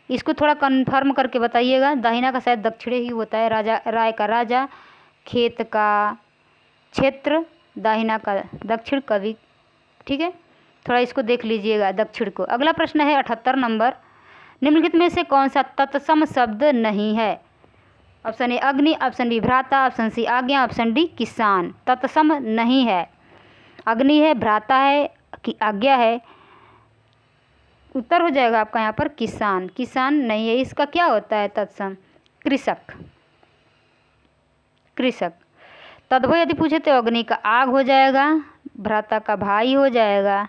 इसको थोड़ा कन्फर्म करके बताइएगा। दाहिना का शायद दक्षिण ही होता है। राजा, राय का राजा, खेत का क्षेत्र, दाहिना का दक्षिण, कवि। ठीक है, थोड़ा इसको देख लीजिएगा दक्षिण को। अगला प्रश्न है 78 नंबर। निम्नलिखित में से कौन सा तत्सम शब्द नहीं है? ऑप्शन ए अग्नि, ऑप्शन बी भ्राता, ऑप्शन सी आज्ञा, ऑप्शन डी किसान। तत्सम नहीं है। अग्नि है, भ्राता है कि आज्ञा है। उत्तर हो जाएगा आपका यहाँ पर किसान। किसान नहीं है। इसका क्या होता है तत्सम? कृषक। तद्भव यदि पूछे तो अग्नि का आग हो जाएगा, भ्राता का भाई हो जाएगा,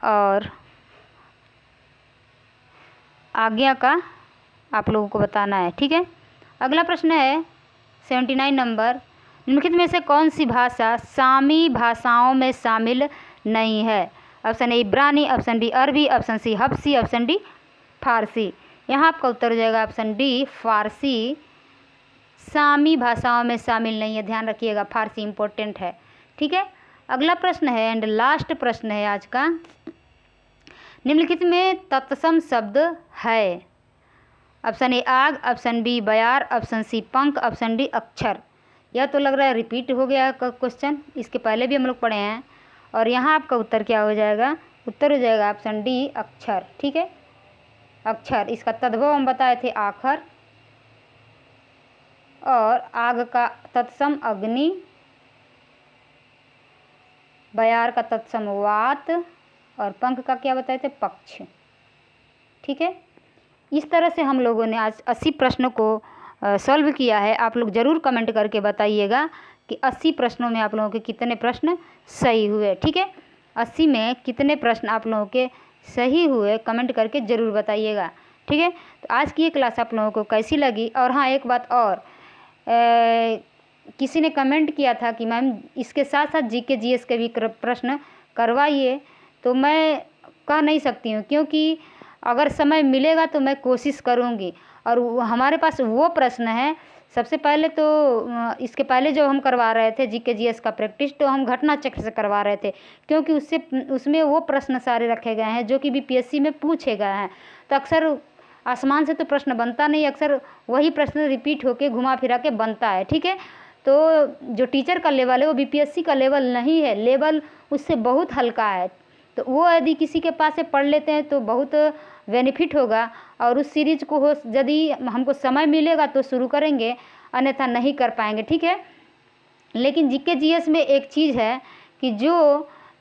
और आज्ञा का आप लोगों को बताना है। ठीक है, अगला प्रश्न है 79 नंबर। निम्नलिखित में से कौन सी भाषा सामी भाषाओं में शामिल नहीं है? ऑप्शन ए इब्रानी, ऑप्शन बी अरबी, ऑप्शन सी हब्सी, ऑप्शन डी फारसी। यहाँ आपका उत्तर हो जाएगा ऑप्शन डी फारसी। सामी भाषाओं में शामिल नहीं है, ध्यान रखिएगा, फारसी इम्पोर्टेंट है। ठीक है, अगला प्रश्न है एंड लास्ट प्रश्न है आज का। निम्नलिखित में तत्सम शब्द है? ऑप्शन ए आग, ऑप्शन बी बयार, ऑप्शन सी पंख, ऑप्शन डी अक्षर। यह तो लग रहा है रिपीट हो गया क्वेश्चन, इसके पहले भी हम लोग पढ़े हैं। और यहाँ आपका उत्तर क्या हो जाएगा? उत्तर हो जाएगा ऑप्शन डी अक्षर। ठीक है, अक्षर। इसका तद्भव हम बताए थे आखर, और आग का तत्सम अग्नि, बयार का तत्सम वात, और पंख का क्या बताए थे? पक्ष। ठीक है, इस तरह से हम लोगों ने आज 80 प्रश्नों को सॉल्व किया है। आप लोग ज़रूर कमेंट करके बताइएगा कि 80 प्रश्नों में आप लोगों के कितने प्रश्न सही हुए। ठीक है, 80 में कितने प्रश्न आप लोगों के सही हुए कमेंट करके ज़रूर बताइएगा। ठीक है, तो आज की ये क्लास आप लोगों को कैसी लगी? और हाँ, एक बात और, किसी ने कमेंट किया था कि मैम इसके साथ साथ जीके जीएस के भी प्रश्न करवाइए, तो मैं कह नहीं सकती हूँ, क्योंकि अगर समय मिलेगा तो मैं कोशिश करूँगी। और हमारे पास वो प्रश्न है, सबसे पहले तो इसके पहले जो हम करवा रहे थे जीके जीएस का प्रैक्टिस, तो हम घटना चक्र से करवा रहे थे, क्योंकि उसमें वो प्रश्न सारे रखे गए हैं जो कि बीपीएससी में पूछे गए हैं। तो अक्सर आसमान से तो प्रश्न बनता नहीं, अक्सर वही प्रश्न रिपीट होके घुमा फिरा के बनता है। ठीक है, तो जो टीचर का लेवल है वो बीपीएससी का लेवल नहीं है, लेवल उससे बहुत हल्का है। तो वो यदि किसी के पास से पढ़ लेते हैं तो बहुत बेनिफिट होगा। और उस सीरीज को हो यदि हमको समय मिलेगा तो शुरू करेंगे, अन्यथा नहीं कर पाएंगे। ठीक है, लेकिन जीके जीएस में एक चीज़ है कि जो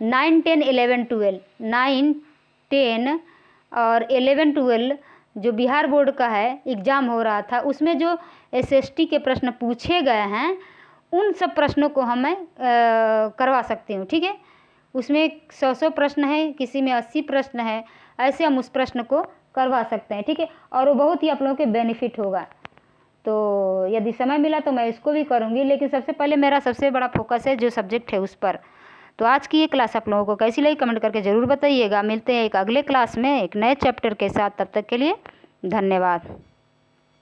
9, 10, 11, 12, 9, 10 और 11, 12 जो बिहार बोर्ड का है एग्ज़ाम हो रहा था, उसमें जो एसएसटी के प्रश्न पूछे गए हैं उन सब प्रश्नों को मैं करवा सकती हूँ। ठीक है, उसमें 100 प्रश्न है, किसी में 80 प्रश्न है, ऐसे हम उस प्रश्न को करवा सकते हैं। ठीक है, और वो बहुत ही आप लोगों के बेनिफिट होगा। तो यदि समय मिला तो मैं इसको भी करूँगी, लेकिन सबसे पहले मेरा सबसे बड़ा फोकस है जो सब्जेक्ट है उस पर। तो आज की ये क्लास आप लोगों को कैसी लगी कमेंट करके ज़रूर बताइएगा। मिलते हैं एक अगले क्लास में एक नए चैप्टर के साथ, तब तक के लिए धन्यवाद।